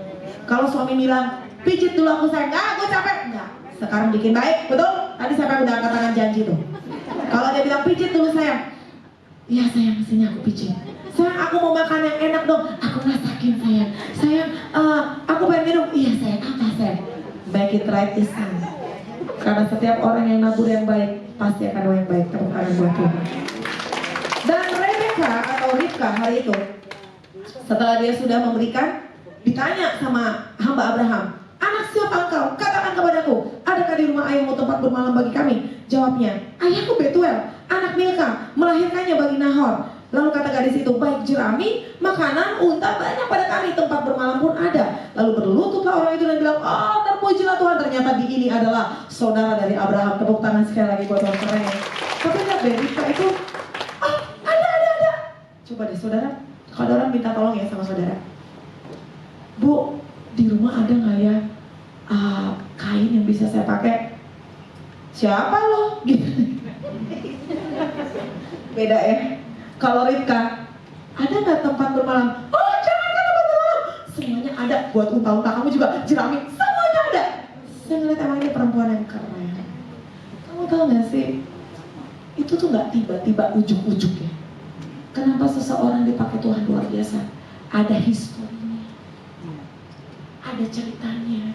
Kalau suami bilang, pijit dulu aku sayang, gue capek. Enggak, sekarang bikin baik, betul? Tadi siapa yang udah angkat tangan janji tuh? Kalau dia bilang pijit dulu sayang, iya sayang, sini aku pijit. Sayang, aku mau makan yang enak dong. Aku masakin sayang. Sayang, aku pengen minum. Iya sayang, apa sayang? Make it right this time. Karena setiap orang yang nabur yang baik pasti akan doa yang baik. Tepuk tangan buat Tuhan. Dan Rebecca atau Ribka hari itu, setelah dia sudah memberikan, ditanya sama hamba Abraham, anak siapa engkau? Katakan kepadaku, adakah di rumah ayahmu tempat bermalam bagi kami? Jawabnya, ayahku Betuel, anak Milka, melahirkannya bagi Nahor. Lalu kata gadis itu, baik jerami, makanan, unta banyak pada kami, tempat bermalam pun ada. Lalu berlututlah orang itu dan bilang, oh terpujilah Tuhan, ternyata di ini adalah saudara dari Abraham. Tepuk tangan sekali lagi buat Tuhan keren. Tapi lihat deh, Ribka itu, ada. Coba deh saudara, kalau ada orang minta tolong ya sama saudara, Bu, di rumah ada nggak ya kain yang bisa saya pakai? Siapa lo? Gitu. Beda ya. Kalau Ribka, ada nggak tempat bermalam? Oh jangan kan tempat bermalam. Semuanya ada, buat unta-unta kamu juga, jerami, semuanya ada. Saya ngeliat emang ini perempuan yang keren. Kamu tahu nggak sih? Itu tuh nggak tiba-tiba ujuk-ujuk ya. Kenapa seseorang dipakai Tuhan luar biasa? Ada historinya, ada ceritanya.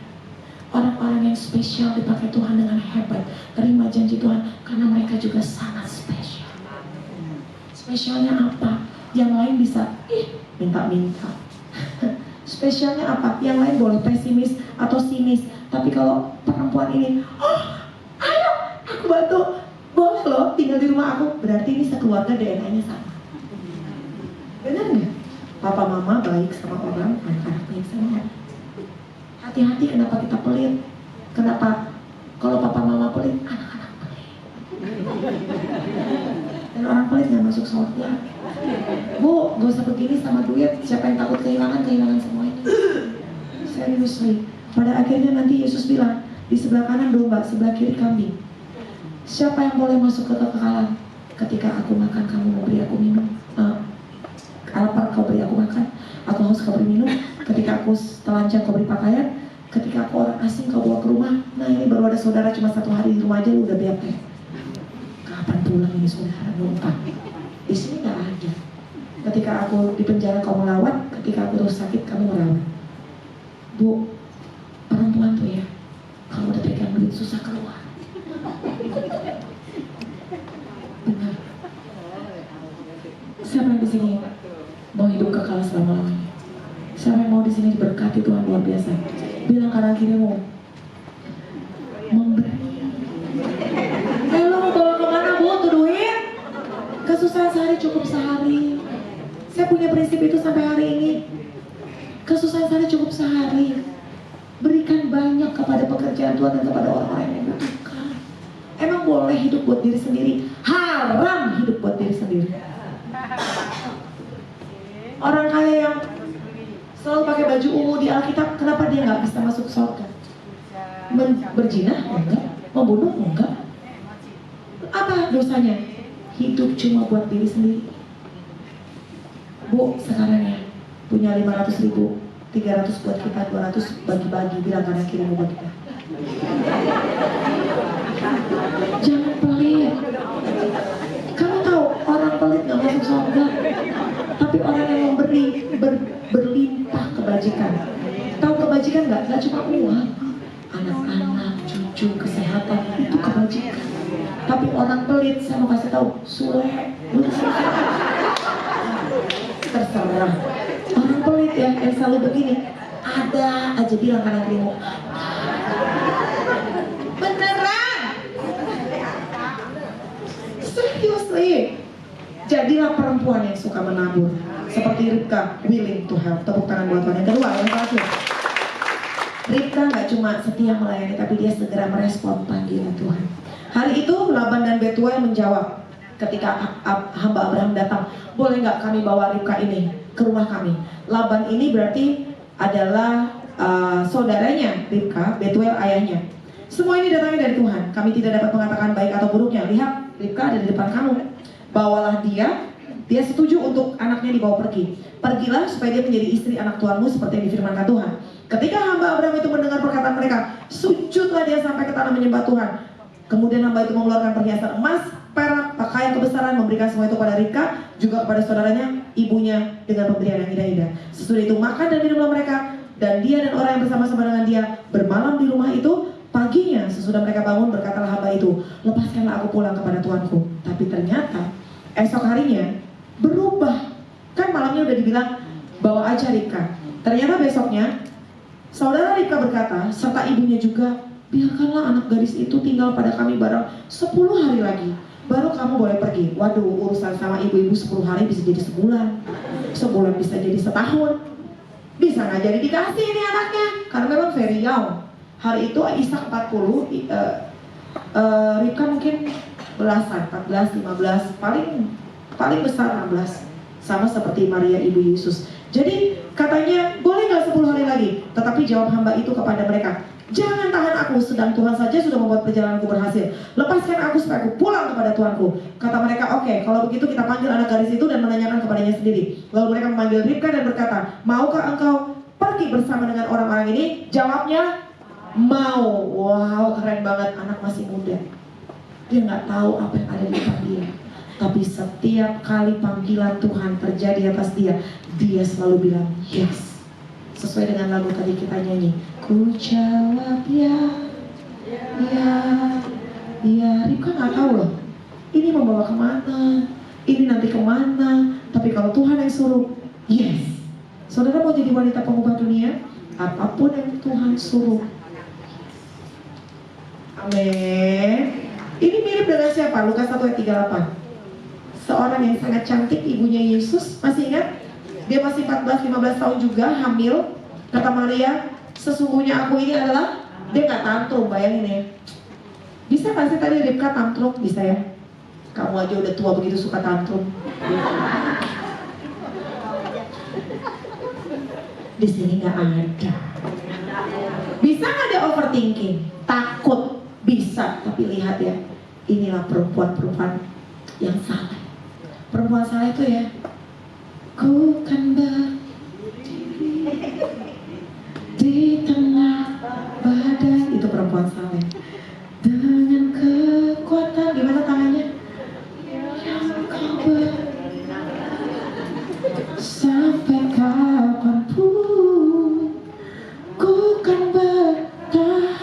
Orang-orang yang spesial dipakai Tuhan dengan hebat, terima janji Tuhan, karena mereka juga sangat spesial. Spesialnya apa? Yang lain bisa minta-minta. Spesialnya apa? Yang lain boleh pesimis atau sinis, tapi kalau perempuan ini, ayo aku bantu, boleh loh tinggal di rumah aku, berarti ini sekeluarga DNA-nya sama. Benar nggak? Papa mama baik sama orang, anak-anak baik sama orang. Hati-hati kenapa kita pelit. Kenapa kalau papa mama pelit, anak-anak pelit. Dan orang pelit nggak masuk surga. Bu, gak usah begini sama duit. Siapa yang takut kehilangan semua ini. Seriously. Pada akhirnya nanti Yesus bilang, di sebelah kanan domba, sebelah kiri kambing. Siapa yang boleh masuk ke kekekalan? Ketika aku makan, kamu mau beri aku minum. Lapar, kau beri aku makan. Aku haus, kau beri minum. Ketika aku telanjang, kau beri pakaian. Ketika aku orang asing, kau bawa ke rumah. Nah ini baru ada saudara cuma 1 hari di rumah aja, lu udah bete. Kapan pulang ini saudara? Numpang. Di sini nggak ada. Ketika aku di penjara, kau melawat. Ketika aku terus sakit, kamu merawat. Bu, perempuan tuh ya, kalau udah pegang duit susah keluar. Benar. Siapa yang di sini mau hidup kekal selama-lamanya? Siapa yang mau di sini diberkati Tuhan luar biasa? Bilang kanan kirimu, memberi. Lo mau bawa kemana bu tuh duit? Kesusahan sehari cukup sehari. Saya punya prinsip itu sampai hari ini. Kesusahan sehari cukup sehari. Berikan banyak kepada pekerjaan Tuhan dan kepada orang-orang yang membutuhkan. Emang boleh hidup buat diri sendiri? Haram hidup buat diri sendiri. Orang kaya yang selalu pakai baju ungu di Alkitab, kenapa dia nggak bisa masuk surga? Berzina? Enggak. Membunuh? Enggak. Apa dosanya? Hidup cuma buat diri sendiri. Bu, sekarang ya punya 500.000, 300 buat kita, 200 bagi-bagi, bilang kanan kiri buat kita. Jangan pelit. Kamu tahu orang pelit nggak masuk surga, tapi orang yang memberi berlimpah kebajikan. Tahu kebajikan nggak? Nggak cuma uang, anak-anak, cucu, kesehatan, itu kebajikan. Tapi orang pelit, saya mau kasih tahu, sule, terserah. Orang pelit ya, yang selalu begini, ada aja bilang kanan kirimu. Beneran? Seriously. Jadilah perempuan yang suka menabur, seperti Ribka, willing to help. Tepuk tangan buat Tuhan. Yang kedua, yang terakhir, Ribka nggak cuma setia melayani, tapi dia segera merespon panggilan Tuhan. Hari itu Laban dan Betuel menjawab ketika hamba Abraham datang, boleh nggak kami bawa Ribka ini ke rumah kami? Laban ini berarti adalah saudaranya Ribka, Betuel ayahnya. Semua ini datangnya dari Tuhan. Kami tidak dapat mengatakan baik atau buruknya. Lihat, Ribka ada di depan kamu. Bawalah dia setuju untuk anaknya dibawa pergi. Pergilah supaya dia menjadi istri anak tuanmu seperti yang difirmankan Tuhan. Ketika hamba Abraham itu mendengar perkataan mereka, sujudlah dia sampai ke tanah menyembah Tuhan. Kemudian hamba itu mengeluarkan perhiasan emas, perak, pakaian kebesaran, memberikan semua itu pada Ribka, juga kepada saudaranya, ibunya, dengan pemberian yang indah-indah. Sesudah itu makan dan minumlah mereka, dan dia dan orang yang bersama-sama dengan dia bermalam di rumah itu. Paginya sesudah mereka bangun, berkatalah hamba itu, lepaskanlah aku pulang kepada tuanku. Tapi ternyata esok harinya berubah. Kan malamnya udah dibilang bawa aja Ribka. Ternyata besoknya saudara Ribka berkata, serta ibunya juga, biarkanlah anak gadis itu tinggal pada kami barang 10 hari lagi, baru kamu boleh pergi. Waduh, urusan sama ibu-ibu 10 hari bisa jadi sebulan, sebulan bisa jadi setahun, bisa nggak jadi dikasih ini anaknya, karena memang very young. Hari itu Ishak 40, Ribka mungkin belasan, 14, 15, paling besar 16, sama seperti Maria ibu Yesus. Jadi katanya boleh nggak 10 hari lagi? Tetapi jawab hamba itu kepada mereka, jangan tahan aku, sedang Tuhan saja sudah membuat perjalananku berhasil. Lepaskan aku supaya aku pulang kepada Tuanku. Kata mereka, oke, kalau begitu kita panggil anak gadis itu dan menanyakan kepadanya sendiri. Lalu mereka memanggil Ribka dan berkata, maukah engkau pergi bersama dengan orang-orang ini? Jawabnya, mau. Wow, keren banget, anak masih muda. Dia nggak tahu apa yang ada di depan dia. Tapi setiap kali panggilan Tuhan terjadi atas dia, dia selalu bilang yes. Sesuai dengan lagu tadi kita nyanyi, ku jawab ya, ya, ya. Ribka gak tahu loh, ini membawa kemana, ini nanti kemana. Tapi kalau Tuhan yang suruh, yes. Saudara mau jadi wanita pengubah dunia? Apapun yang Tuhan suruh. Amin. Ini mirip dengan siapa? Lukas 1 ayat 38. Seorang yang sangat cantik, ibunya Yesus. Masih ingat? Dia masih 14-15 tahun juga, hamil. Kata Maria, sesungguhnya aku ini adalah, dia gak tantrum, bayangin ya. Bisa gak sih tadi Ribka tantrum? Bisa ya? Kamu aja udah tua begitu suka tantrum. Di sini gak ada. Bisa gak dia overthinking? Takut? Bisa. Tapi lihat ya, inilah perempuan-perempuan yang salah. Perempuan salah itu ya, ku kan berdiri di tengah badai. Itu perempuan salah. Dengan kekuatan, gimana tangannya? Yang kau sampai kapanpun ku kan bertahan,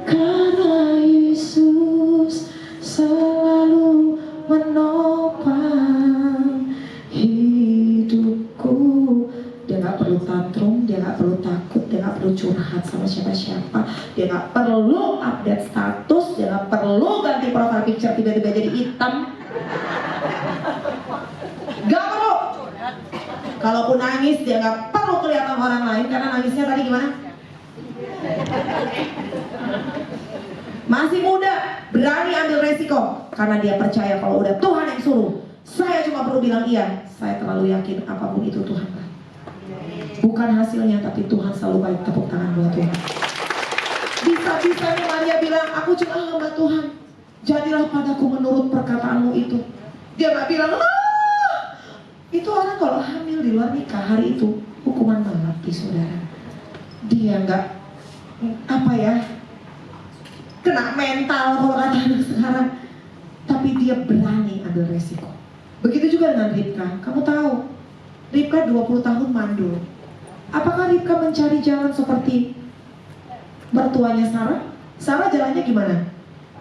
karena Yesus selalu menopang hidupku. Dia gak perlu tantrum, dia gak perlu takut, dia gak perlu curhat sama siapa-siapa, dia gak perlu update status, dia gak perlu ganti profile picture tiba-tiba jadi hitam. Gak perlu. Kalaupun nangis, dia gak perlu kelihatan orang lain, karena nangisnya tadi gimana? Masih muda, berani ambil resiko, karena dia percaya kalau udah Tuhan yang suruh. Saya cuma perlu bilang iya. Saya terlalu yakin apapun itu Tuhan baik. Bukan hasilnya, tapi Tuhan selalu baik. Tepuk tangan buat Tuhan. Bisa-bisanya Maria bilang, aku cuma hamba Tuhan, jadilah padaku menurut perkataanmu itu. Dia gak bilang, itu orang kalau hamil di luar nikah hari itu hukuman mati, saudara. Dia gak, kena mental kalau kata anak sekarang. Tapi dia berani ambil resiko. Begitu juga dengan Ribka. Kamu tahu, Ribka 20 tahun mandul. Apakah Ribka mencari jalan seperti mertuanya Sarah? Sarah jalannya gimana?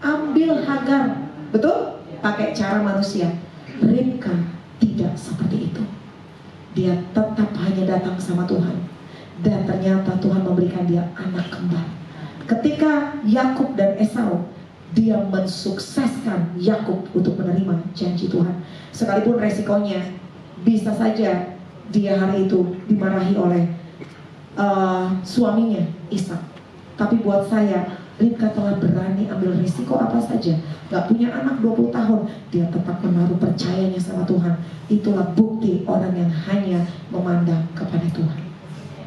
Ambil Hagar, betul? Pakai cara manusia. Ribka tidak seperti itu. Dia tetap hanya datang sama Tuhan. Dan ternyata Tuhan memberikan dia anak kembar. Ketika Yakub dan Esau, dia mensukseskan Yakub untuk menerima janji Tuhan. Sekalipun resikonya bisa saja dia hari itu dimarahi oleh suaminya Ishak. Tapi buat saya, Ribka telah berani ambil risiko apa saja. Gak punya anak 20 tahun, dia tetap menaruh percayanya sama Tuhan. Itulah bukti orang yang hanya memandang kepada Tuhan.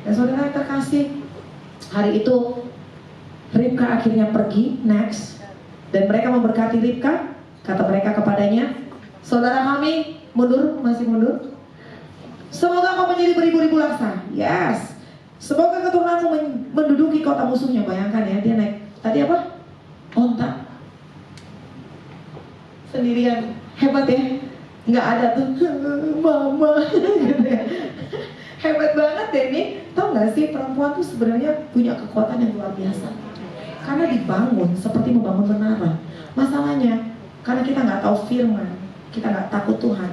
Dan saudara yang terkasih, hari itu Ribka akhirnya pergi, next. Dan mereka memberkati Ribka. Kata mereka kepadanya, saudara kami mundur, masih mundur. Semoga kau menjadi beribu-ribu laksa. Yes. Semoga keturunanmu menduduki kota musuhnya. Bayangkan ya, dia naik, tadi apa? Onta. Sendirian. Hebat ya. Nggak ada tuh, mama gitu ya. Hebat banget deh nih. Tahu nggak sih, perempuan tuh sebenarnya punya kekuatan yang luar biasa. Karena dibangun seperti membangun menara. Masalahnya, karena kita nggak tahu firman, kita nggak takut Tuhan,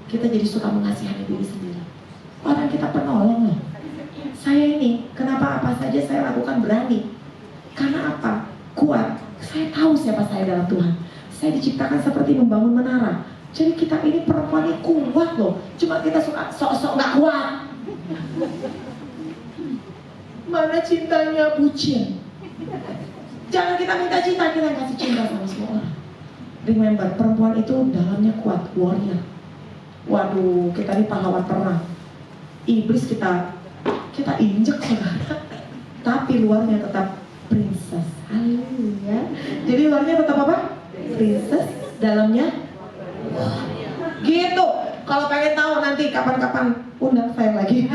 kita jadi suka mengasihani diri sendiri. Orang kita penolong loh. Saya ini, kenapa apa saja saya lakukan berani? Karena apa? Kuat. Saya tahu siapa saya dalam Tuhan. Saya diciptakan seperti membangun menara. Jadi kita ini perempuan ini kuat loh. Cuma kita suka sok-sok nggak kuat. Mana cintanya bucin? Jangan kita minta cinta, kita kasih cinta sama semua orang. Remember, perempuan itu dalamnya kuat, warrior. Waduh, kita ini pahlawan perang. Iblis kita injek saudara. Tapi luarnya tetap princess. Haleluya. Jadi luarnya tetap apa? Princess, dalamnya gitu. Kalau pengen tahu nanti kapan-kapan undang saya lagi.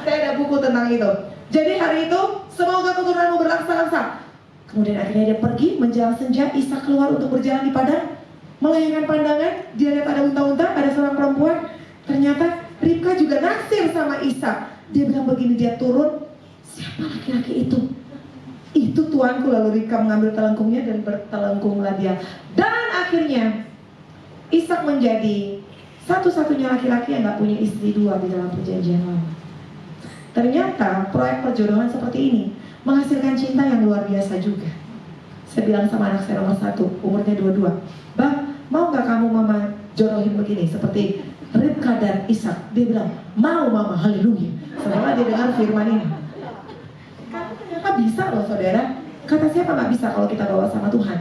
Saya ada buku tentang itu. Jadi hari itu semoga keturunanmu berlaksa-laksa. Kemudian akhirnya dia pergi menjelang senja. Ishak keluar untuk berjalan di padang Melahirkan pandangan, dia lihat ada unta-unta, ada seorang perempuan. Ternyata Ribka juga naksir sama Ishak. Dia bilang begini, dia turun, siapa laki-laki itu? Itu tuanku. Lalu Ribka mengambil telengkungnya dan bertelengkunglah dia. Dan akhirnya Ishak menjadi satu-satunya laki-laki yang gak punya istri dua di dalam perjanjian lama. Ternyata proyek perjodohan seperti ini menghasilkan cinta yang luar biasa juga. Saya bilang sama anak saya nomor 1, umurnya 22, Bang, mau gak kamu mama jodohin begini seperti Ribka dan Ishak? Dia bilang, mau mama, haleluya. Setelah dia dengar firman ini, ternyata bisa loh saudara. Kata siapa gak bisa kalau kita bawa sama Tuhan?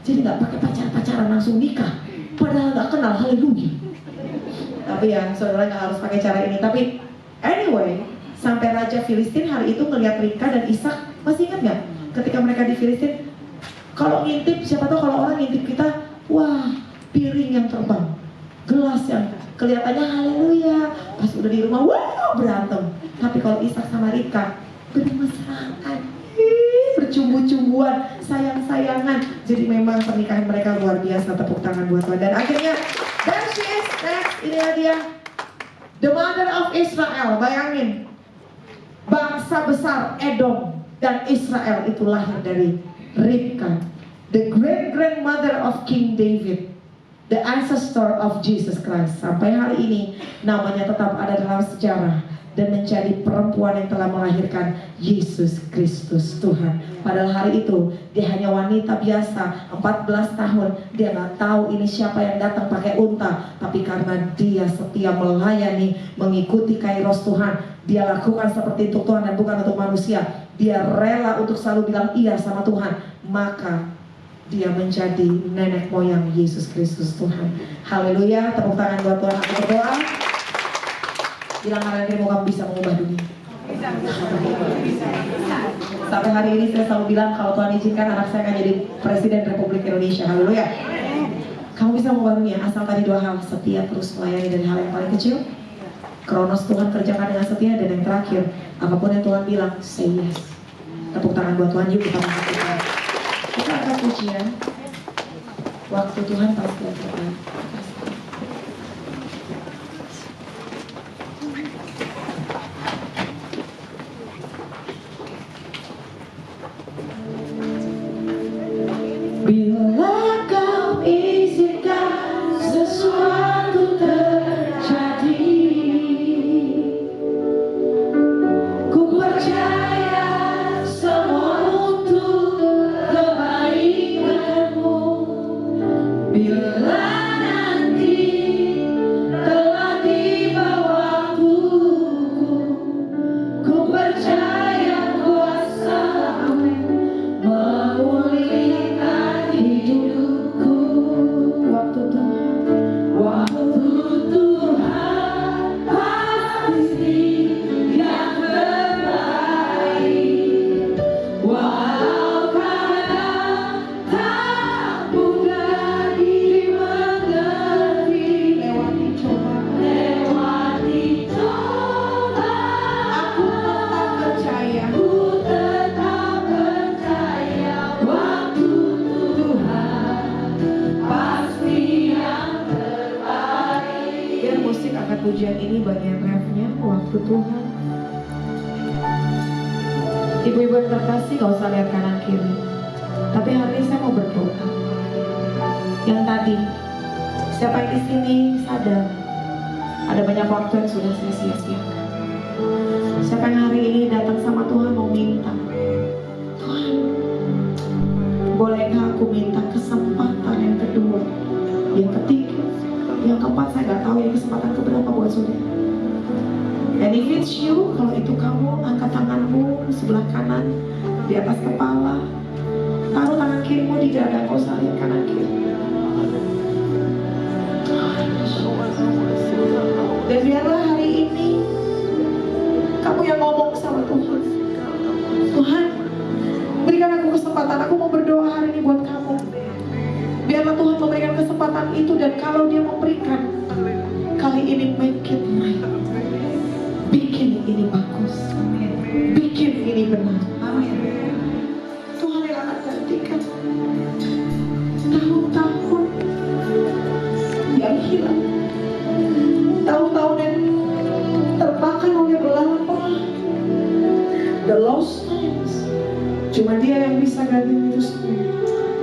Jadi gak pakai pacaran langsung nikah, padahal gak kenal, haleluya. Tapi ya saudara gak harus pakai cara ini. Tapi anyway, sampai Raja Filistin hari itu ngelihat Ribka dan Ishak. Masih ingat gak? Ketika mereka di Filistin, kalau ngintip, siapa tahu kalau orang ngintip kita, wah, piring yang terbang, gelas yang kelihatannya haleluya. Pas udah di rumah, wah, berantem. Tapi kalau Ishak sama Ribka bermesraan, bercumbu-cumbuan, sayang-sayangan. Jadi memang pernikahan mereka luar biasa. Tepuk tangan buat Tuhan. Dan akhirnya, there she is, next, inilah dia, the mother of Israel. Bayangin, bangsa besar Edom dan Israel itu lahir dari Ribka, the great-grandmother of King David, the ancestor of Jesus Christ. Sampai hari ini namanya tetap ada dalam sejarah dan menjadi perempuan yang telah melahirkan Yesus Kristus Tuhan. Padahal hari itu dia hanya wanita biasa, 14 tahun. Dia nggak tahu ini siapa yang datang pakai unta. Tapi karena dia setia melayani, mengikuti kairos Tuhan, dia lakukan seperti untuk Tuhan dan bukan untuk manusia. Dia rela untuk selalu bilang iya sama Tuhan. Maka dia menjadi nenek moyang Yesus Kristus Tuhan. Haleluya, tepuk tangan buat Tuhan. Aku berdoa, bilang kanan kiri, kamu bisa mengubah dunia. Sampai hari ini saya selalu bilang, kalau Tuhan izinkan anak saya akan jadi Presiden Republik Indonesia. Haleluya. Kamu bisa mengubah dunia asal tadi 2 hal: setia terus melayani dari hal yang paling kecil, kronos Tuhan kerjakan dengan setia, dan yang terakhir, apapun yang Tuhan bilang, say yes. Tepuk tangan buat Tuhan. Yuk kita angkat Tuhan. Kita angkat pujian. Waktu Tuhan pasti akan tepat. Bila kau izinkan sesuatu terjadi, ku percaya semua untuk kebaikanmu. Bila nanti telah tiba waktuku, ku percaya kuasa-Mu memulihkan hidupku. Waktu Tuhan pasti yang terbaik. Walau kadang tak mudah dimengerti, lewati coba, aku tetap percaya waktu Tuhan pasti yang terbaik. Biar musik angkat pujian ini bagian refnya, waktu Tuhan. Ibu-ibu yang terkasih, gak usah lihat kanan kiri. Tapi hari ini saya mau berdoa. Yang tadi, siapa yang di sini sadar ada banyak waktu yang sudah saya sia-siakan. Siapa yang hari ini datang sama Tuhan mau minta, Tuhan, bolehkah aku minta kesempatan yang kedua, yang ketiga, yang keempat, saya gak tahu ini kesempatan keberapa buat saudara. And if it's you, kalau itu kamu, angkat tanganmu sebelah kanan di atas kepala, taruh tangan kirimu di dada, kau usah lihat kanan kiri. Dan biarlah hari ini kamu yang ngomong sama Tuhan, Tuhan, berikan aku kesempatan, aku mau berdoa hari ini buat kamu. Biarlah Tuhan memberikan kesempatan itu, dan kalau Dia memberikan, kali ini make it right. Bikin ini bagus, bikin ini benar. Tuhan yang akan gantikan tahun-tahun Cuma Dia yang bisa ganti itu semua.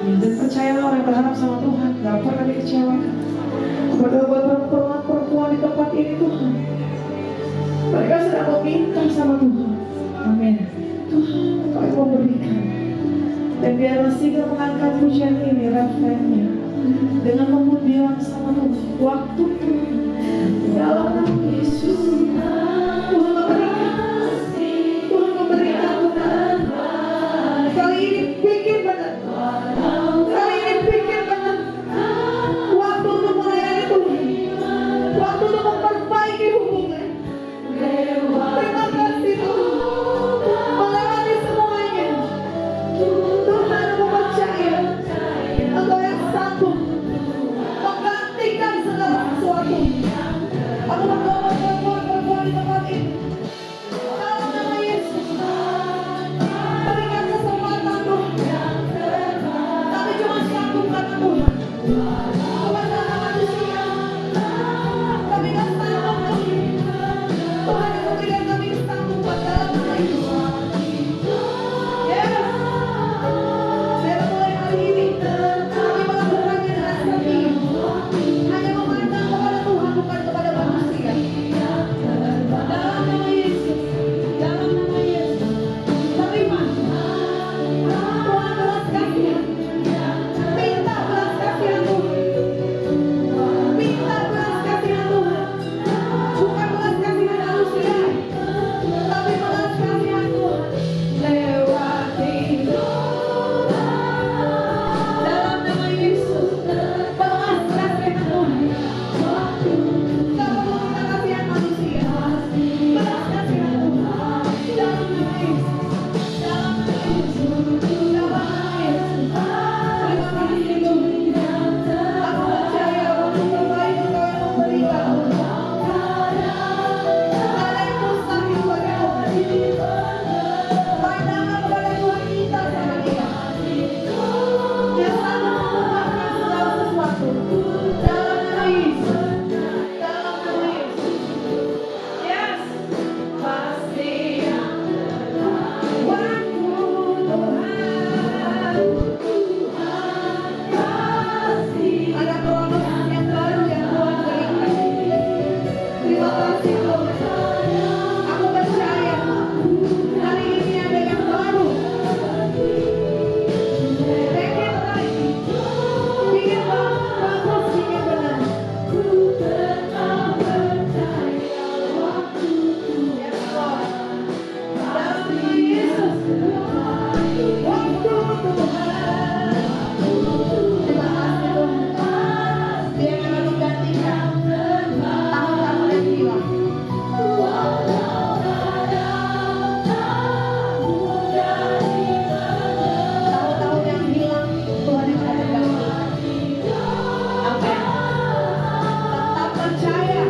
Dan percayalah, orang yang berharap sama Tuhan gak pernah dikecewakan. Kepada buat perempuan di tempat ini Tuhan, mereka sedang meminta sama Tuhan. Amin. Tuhan, Engkau yang memberikan. Dan biarlah Sigel mengangkat pujian ini, refrennya, dengan bilang sama Tuhan, waktu dalam nama Yesus. Tuhan memberikan, Tuhan memberikan Tuhan. Kali ini pikir benar, kali ini pikir benar. Waktu untuk melayani Tuhan, waktu untuk memperbaiki hubungan. Terima kasih Tuhan, melewati semuanya. Tuhan, aku percaya Engkau yang sanggup menggantikan segala sesuatu. Aku berdoa perempuan di tempat ini, dalam nama Yesus, berikan kesempatan Tuhan. Kami cuma sanggup karena Tuhan, bukan karena manusia. Kami gak sanggup Tuhan. Tuhan yang memberikan kami kesanggupan dalam nama Yesus. Yes. Biar mulai hari ini kami melakukannya dengan setia, hanya memandang kepada Tuhan, bukan kepada manusia. Dalam nama Yesus, dalam nama Yesus. Terima Tuhan belas kasihan. Minta belas kasihan Tuhan. Minta belas kasihan Tuhan. Bukan belas kasihan manusia, tapi belas kasihan Tuhan. Lewat hidup. Dalam nama Yesus, belas kasihan Tuhan. Tak perlu kita kasihan manusia, belas kasihan Tuhan. Dalam nama Yesus, dalam nama Yesus, dalam nama Yesus. Terima kasih Tuhan. Aku percaya waktu terbaik Engkau yang memberikan. Tak ada yang mustahil bagi Tuhan. Pandangan kepada Tuhan kita sama Dia. Dia sanggup mengubahkan segala sesuatu. Dalam nama Yesus, dalam nama Yesus. Yes, pasti waktu Tuhan. Ada kronos yang baru yang Tuhan berikan. Terima kasih Tuhan. Aku percaya hari ini ada yang baru. Bikin lagi, bikin bagus, bikin benar. Yes Lord. Dalam nama Yesus, waktu Tuhan. Terima kasih Tuhan. Dia yang akan menggantikan tahun-tahun yang hilang. Tahun-tahun yang hilang Tuhan yang akan mengganti. Amin. Tetap percaya.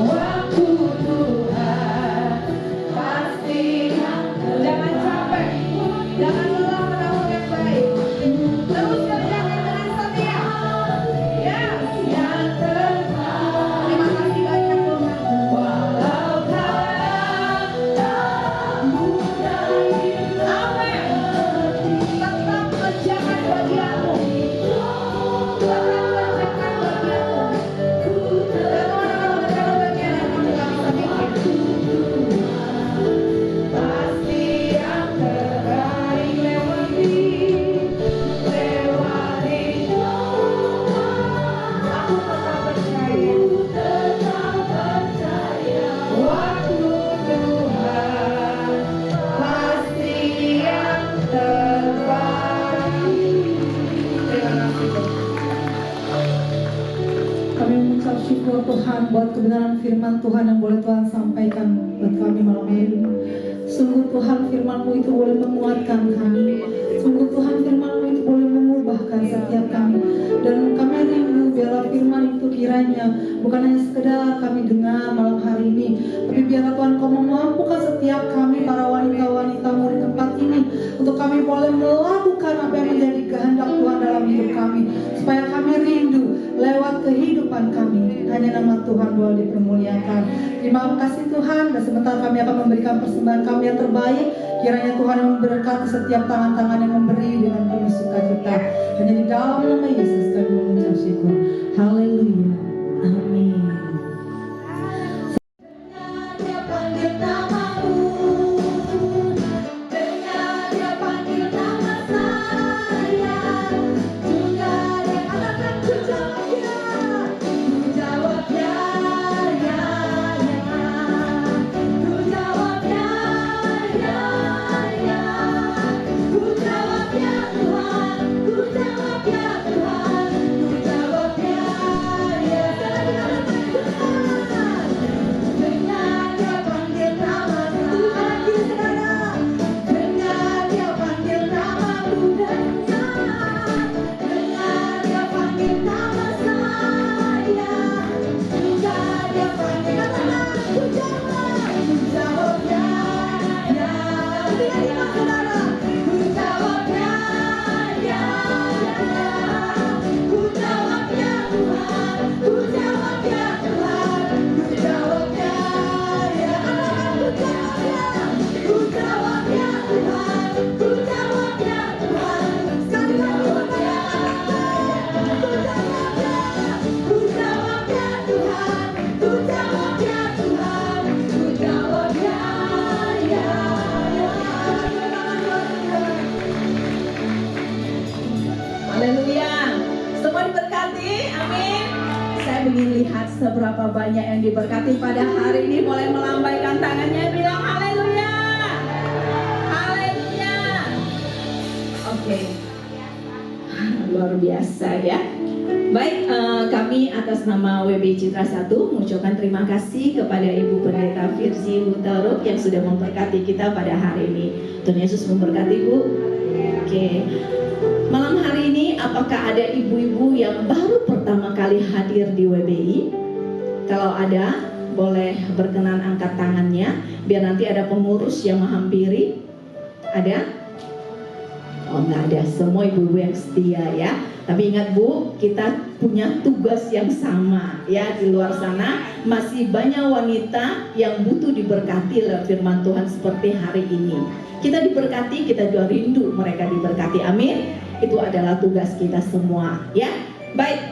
Waktu Tuhan pasti. Jangan capek, jangan lelah menabur yang baik. Terus kerjakan dengan setia. Yes, yang terbaik. Terima kasih banyak Tuhan. Walau kadang tak mudah. Amin. Tetap kerjakan bagianmu. Tetap kerjakan bagianmu. Dan Tuhan akan memberikan bagian yang kamu gak bisa bikin. Pasti yang terbaik lewati aku tetap percaya. Waktu Tuhan pasti yang terbaik. Terima kasih Tuhan. Kami mengucap syukur Tuhan buat kebenaran firman Tuhan yang boleh Tuhan sampaikan buat kami malam hari ini. Sungguh Tuhan firman-Mu itu boleh menguatkan kami. Sungguh Tuhan firman-Mu itu boleh mengubahkan setiap kami. Dan kami rindu biarlah firman itu kiranya bukan hanya sekedar kami dengar malam hari ini, tapi biarlah Tuhan Kau memampukan setiap kami para wanita-wanita-Mu di tempat ini untuk kami boleh melakukan apa yang menjadi kehendak Tuhan dalam hidup kami, supaya kami rindu lewat kehidupan kami hanya nama Tuhan boleh dipermuliakan. Terima kasih Tuhan, dan sebentar kami akan memberikan persembahan kami yang terbaik. Kiranya Tuhan memberkati setiap tangan-tangan yang memberi dengan penuh sukacita. Hanya di dalam nama Yesus kami mengucap syukur. Haleluya. Amin. Haleluya. Semua diberkati, amin. Saya ingin lihat seberapa banyak yang diberkati pada hari ini. Boleh melambaikan tangannya, bilang haleluya. Haleluya. Oke. Luar biasa ya. Baik, kami atas nama WB Citra 1 mengucapkan terima kasih kepada Ibu Pendeta Virzi Hutaruk yang sudah memberkati kita pada hari ini. Tuhan Yesus memberkati, Bu. Oke. Malam hari ini apakah ada ibu-ibu yang baru pertama kali hadir di WBI? Kalau ada, boleh berkenan angkat tangannya biar nanti ada pengurus yang menghampiri. Ada? Oh, nggak ada. Semua ibu-ibu yang setia ya. Tapi ingat Bu, kita punya tugas yang sama ya. Di luar sana masih banyak wanita yang butuh diberkati oleh firman Tuhan seperti hari ini. Kita diberkati, kita juga rindu mereka diberkati. Amin. Itu adalah tugas kita semua ya. Baik,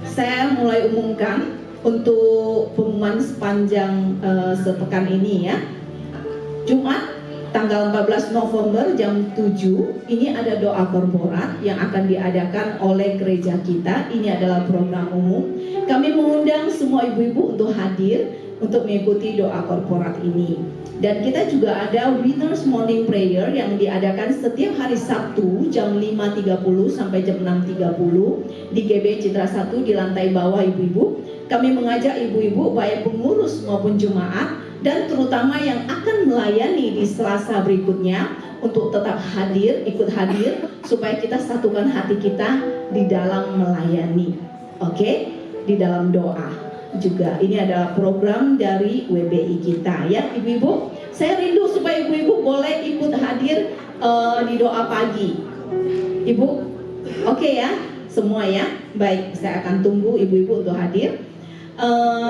saya mulai umumkan untuk pengumuman sepanjang sepekan ini ya. Jumat tanggal 14 November jam 7 ini ada doa korporat yang akan diadakan oleh gereja kita. Ini adalah program umum. Kami mengundang semua ibu-ibu untuk hadir untuk mengikuti doa korporat ini. Dan kita juga ada Winners Morning Prayer yang diadakan setiap hari Sabtu jam 5.30 sampai jam 6.30 di GB Citra 1 di lantai bawah ibu-ibu. Kami mengajak ibu-ibu baik pengurus maupun jemaat dan terutama yang akan melayani di Selasa berikutnya untuk tetap hadir, ikut hadir supaya kita satukan hati kita di dalam melayani. Oke? Di dalam doa. Juga ini adalah program dari WBI kita ya ibu-ibu. Saya rindu supaya ibu-ibu boleh ikut hadir di doa pagi. Ibu, oke ya semua ya. Baik, saya akan tunggu ibu-ibu untuk hadir.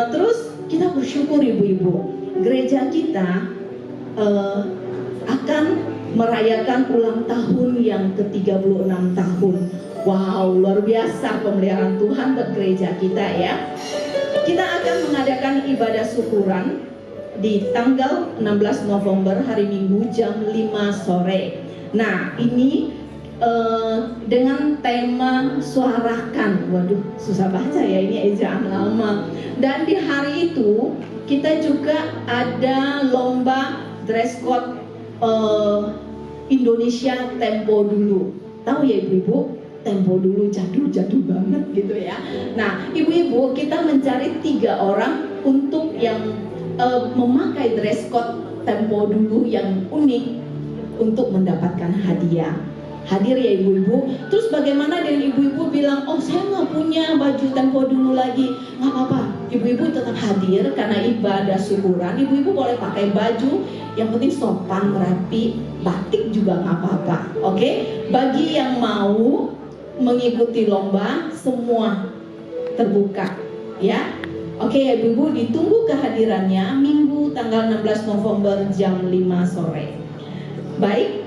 Terus kita bersyukur ibu-ibu. Gereja kita akan merayakan ulang tahun yang ke-36 tahun. Wow, luar biasa pemeliharaan Tuhan buat gereja kita ya. Kita akan mengadakan ibadah syukuran di tanggal 16 November hari Minggu jam 5 sore. Nah, ini dengan tema suarakan. Waduh, susah baca ya, ini ejaan lama. Dan di hari itu kita juga ada lomba dress code Indonesia Tempo Dulu. Tahu ya ibu-ibu? Tempo dulu jadul-jadul banget gitu ya. Nah, ibu-ibu kita mencari 3 orang untuk yang memakai dress code Tempo Dulu yang unik untuk mendapatkan hadiah. Hadir ya ibu-ibu. Terus bagaimana dengan ibu-ibu bilang, oh saya nggak punya baju Tempo Dulu lagi. Nggak apa-apa, ibu-ibu tetap hadir karena ibadah syukuran. Ibu-ibu boleh pakai baju, yang penting sopan, rapi, batik juga nggak apa-apa. Oke? Bagi yang mau mengikuti lomba semua terbuka ya. Oke ibu-ibu, ditunggu kehadirannya Minggu tanggal 16 November jam 5 sore. Baik,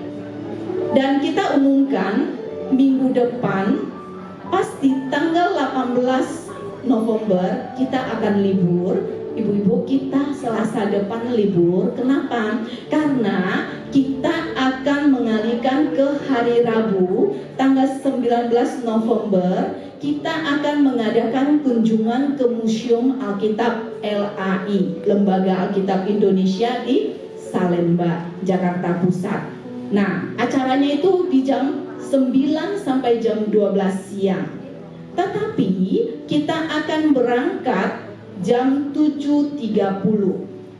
dan kita umumkan minggu depan pasti tanggal 18 November kita akan libur. Ibu-ibu, kita Selasa depan libur. Kenapa? Karena kita akan mengalihkan ke hari Rabu tanggal 19 November. Kita akan mengadakan kunjungan ke Museum Alkitab LAI, Lembaga Alkitab Indonesia di Salemba, Jakarta Pusat. Nah, acaranya itu di jam 9 sampai jam 12 siang. Tetapi kita akan berangkat jam 7.30.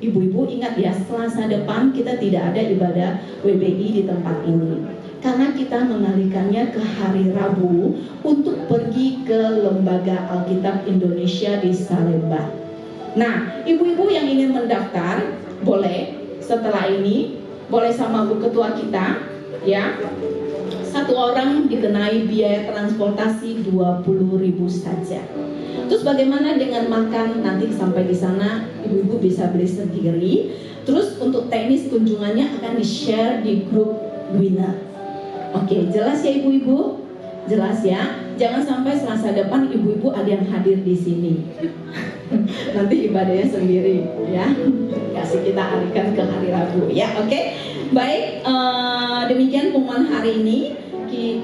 Ibu-ibu ingat ya, Selasa depan kita tidak ada ibadah WBI di tempat ini, karena kita mengalihkannya ke hari Rabu untuk pergi ke Lembaga Alkitab Indonesia di Salemba. Nah, ibu-ibu yang ingin mendaftar boleh setelah ini, boleh sama Bu Ketua kita ya. Satu orang dikenai biaya transportasi 20.000 saja. Terus bagaimana dengan makan? Nanti sampai di sana ibu-ibu bisa beli sendiri. Terus untuk teknis kunjungannya akan di-share di grup Winner. Oke, jelas ya ibu-ibu? Jelas ya? Jangan sampai Selasa depan ibu-ibu ada yang hadir di sini. Nanti ibadahnya sendiri ya. Kasih kita alihkan ke hari Rabu ya, oke? Baik, demikian pengumuman hari ini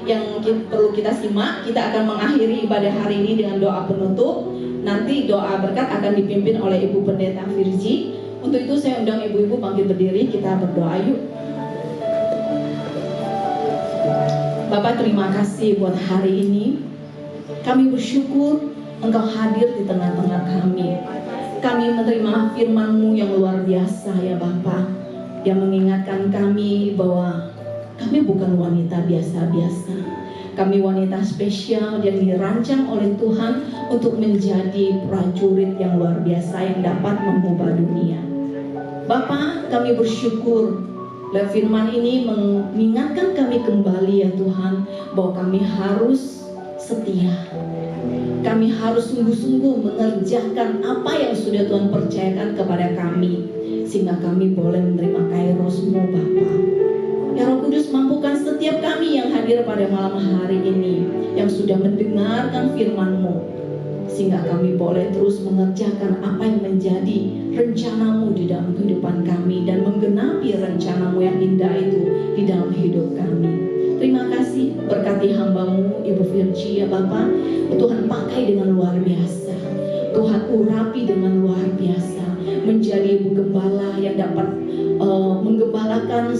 yang perlu kita simak. Kita akan mengakhiri ibadah hari ini dengan doa penutup. Nanti doa berkat akan dipimpin oleh Ibu Pendeta Virgi. Untuk itu saya undang ibu-ibu bangkit berdiri, kita berdoa yuk. Bapak, terima kasih buat hari ini. Kami bersyukur Engkau hadir di tengah-tengah kami. Kami menerima firman-Mu yang luar biasa ya Bapak, yang mengingatkan kami bahwa kami bukan wanita biasa-biasa. Kami wanita spesial yang dirancang oleh Tuhan untuk menjadi prajurit yang luar biasa yang dapat mengubah dunia. Bapak, kami bersyukur lewat firman ini mengingatkan kami kembali ya Tuhan, bahwa kami harus setia. Kami harus sungguh-sungguh mengerjakan apa yang sudah Tuhan percayakan kepada kami, sehingga kami boleh menerima Kairos-Mu Bapa. Ya Roh Kudus, mampukan setiap kami yang hadir pada malam hari ini, yang sudah mendengarkan firman-Mu, sehingga kami boleh terus mengerjakan apa yang menjadi rencana-Mu di dalam kehidupan kami, dan menggenapi rencana-Mu yang indah itu di dalam hidup kami. Terima kasih, berkati hamba-Mu Ibu Virgi ya Bapak. Tuhan pakai dengan luar biasa, Tuhan urapi dengan luar biasa, menjadi ibu gembala yang dapat menggembalakan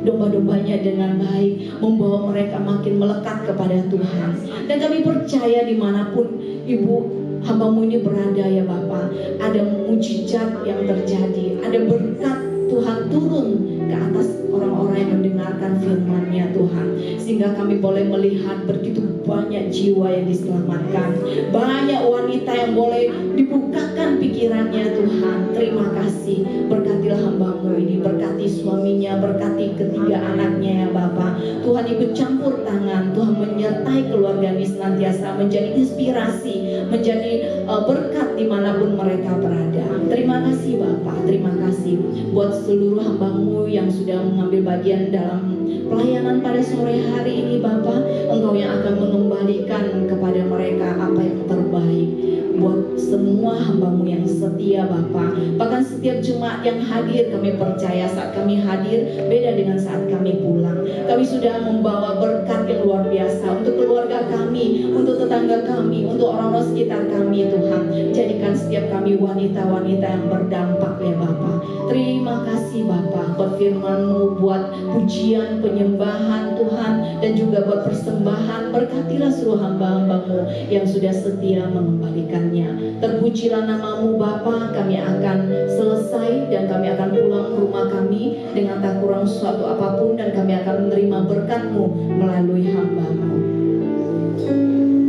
domba-dombanya dengan baik, membawa mereka makin melekat kepada Tuhan. Dan kami percaya dimanapun ibu hamba-Mu ini berada ya Bapak, ada mujizat yang terjadi, ada berkat Tuhan turun ke atas orang-orang yang mendengarkan firman-Nya Tuhan, sehingga kami boleh melihat begitu banyak jiwa yang diselamatkan, banyak wanita yang boleh dibukakan pikirannya Tuhan. Terima kasih, berkatilah hamba-Mu ini, berkati suaminya, berkati ketiga anaknya ya Bapak. Tuhan ikut campur tangan, Tuhan menyertai keluarga ini senantiasa menjadi inspirasi, menjadi berkat dimanapun mereka berada. Terima kasih Bapak, terima kasih buat seluruh hamba-Mu yang sudah mengambil bagian dalam pelayanan pada sore hari ini Bapak. Engkau yang akan mengembalikan kepada mereka apa yang terbaik buat semua hamba-Mu yang setia Bapak. Bahkan setiap Jumat yang hadir, kami percaya saat kami hadir beda dengan saat kami pulang. Kami sudah membawa berkat yang luar biasa untuk keluarga kami, untuk tetangga kami, untuk orang-orang sekitar kami Tuhan. Jadikan setiap kami wanita-wanita yang berdampak ya Bapak. Terima kasih Bapak buat firman-Mu, buat pujian, penyembahan Tuhan, dan juga buat persembahan. Berkatilah seluruh hamba-hamba-Mu yang sudah setia mengembalikannya. Terpujilah nama-Mu Bapa. Kami akan selesai dan kami akan pulang ke rumah kami dengan tak kurang sesuatu apapun, dan kami akan menerima berkat-Mu melalui hamba-Mu.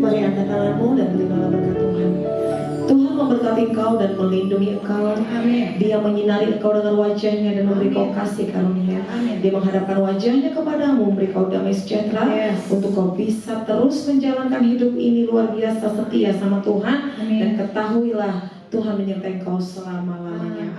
Mari angkat tanganmu dan terimalah berkat Tuhan. Tuhan memberkati engkau dan melindungi engkau. Amin. Dia menyinari engkau dengan wajahnya dan memberi kau kasih karunia. Amin. Dia menghadapkan wajahnya kepadamu, memberi kau damai sejahtera, Yes. untuk kau bisa terus menjalankan hidup ini luar biasa setia sama Tuhan. Amin. Dan ketahuilah Tuhan menyertai engkau selama-lamanya.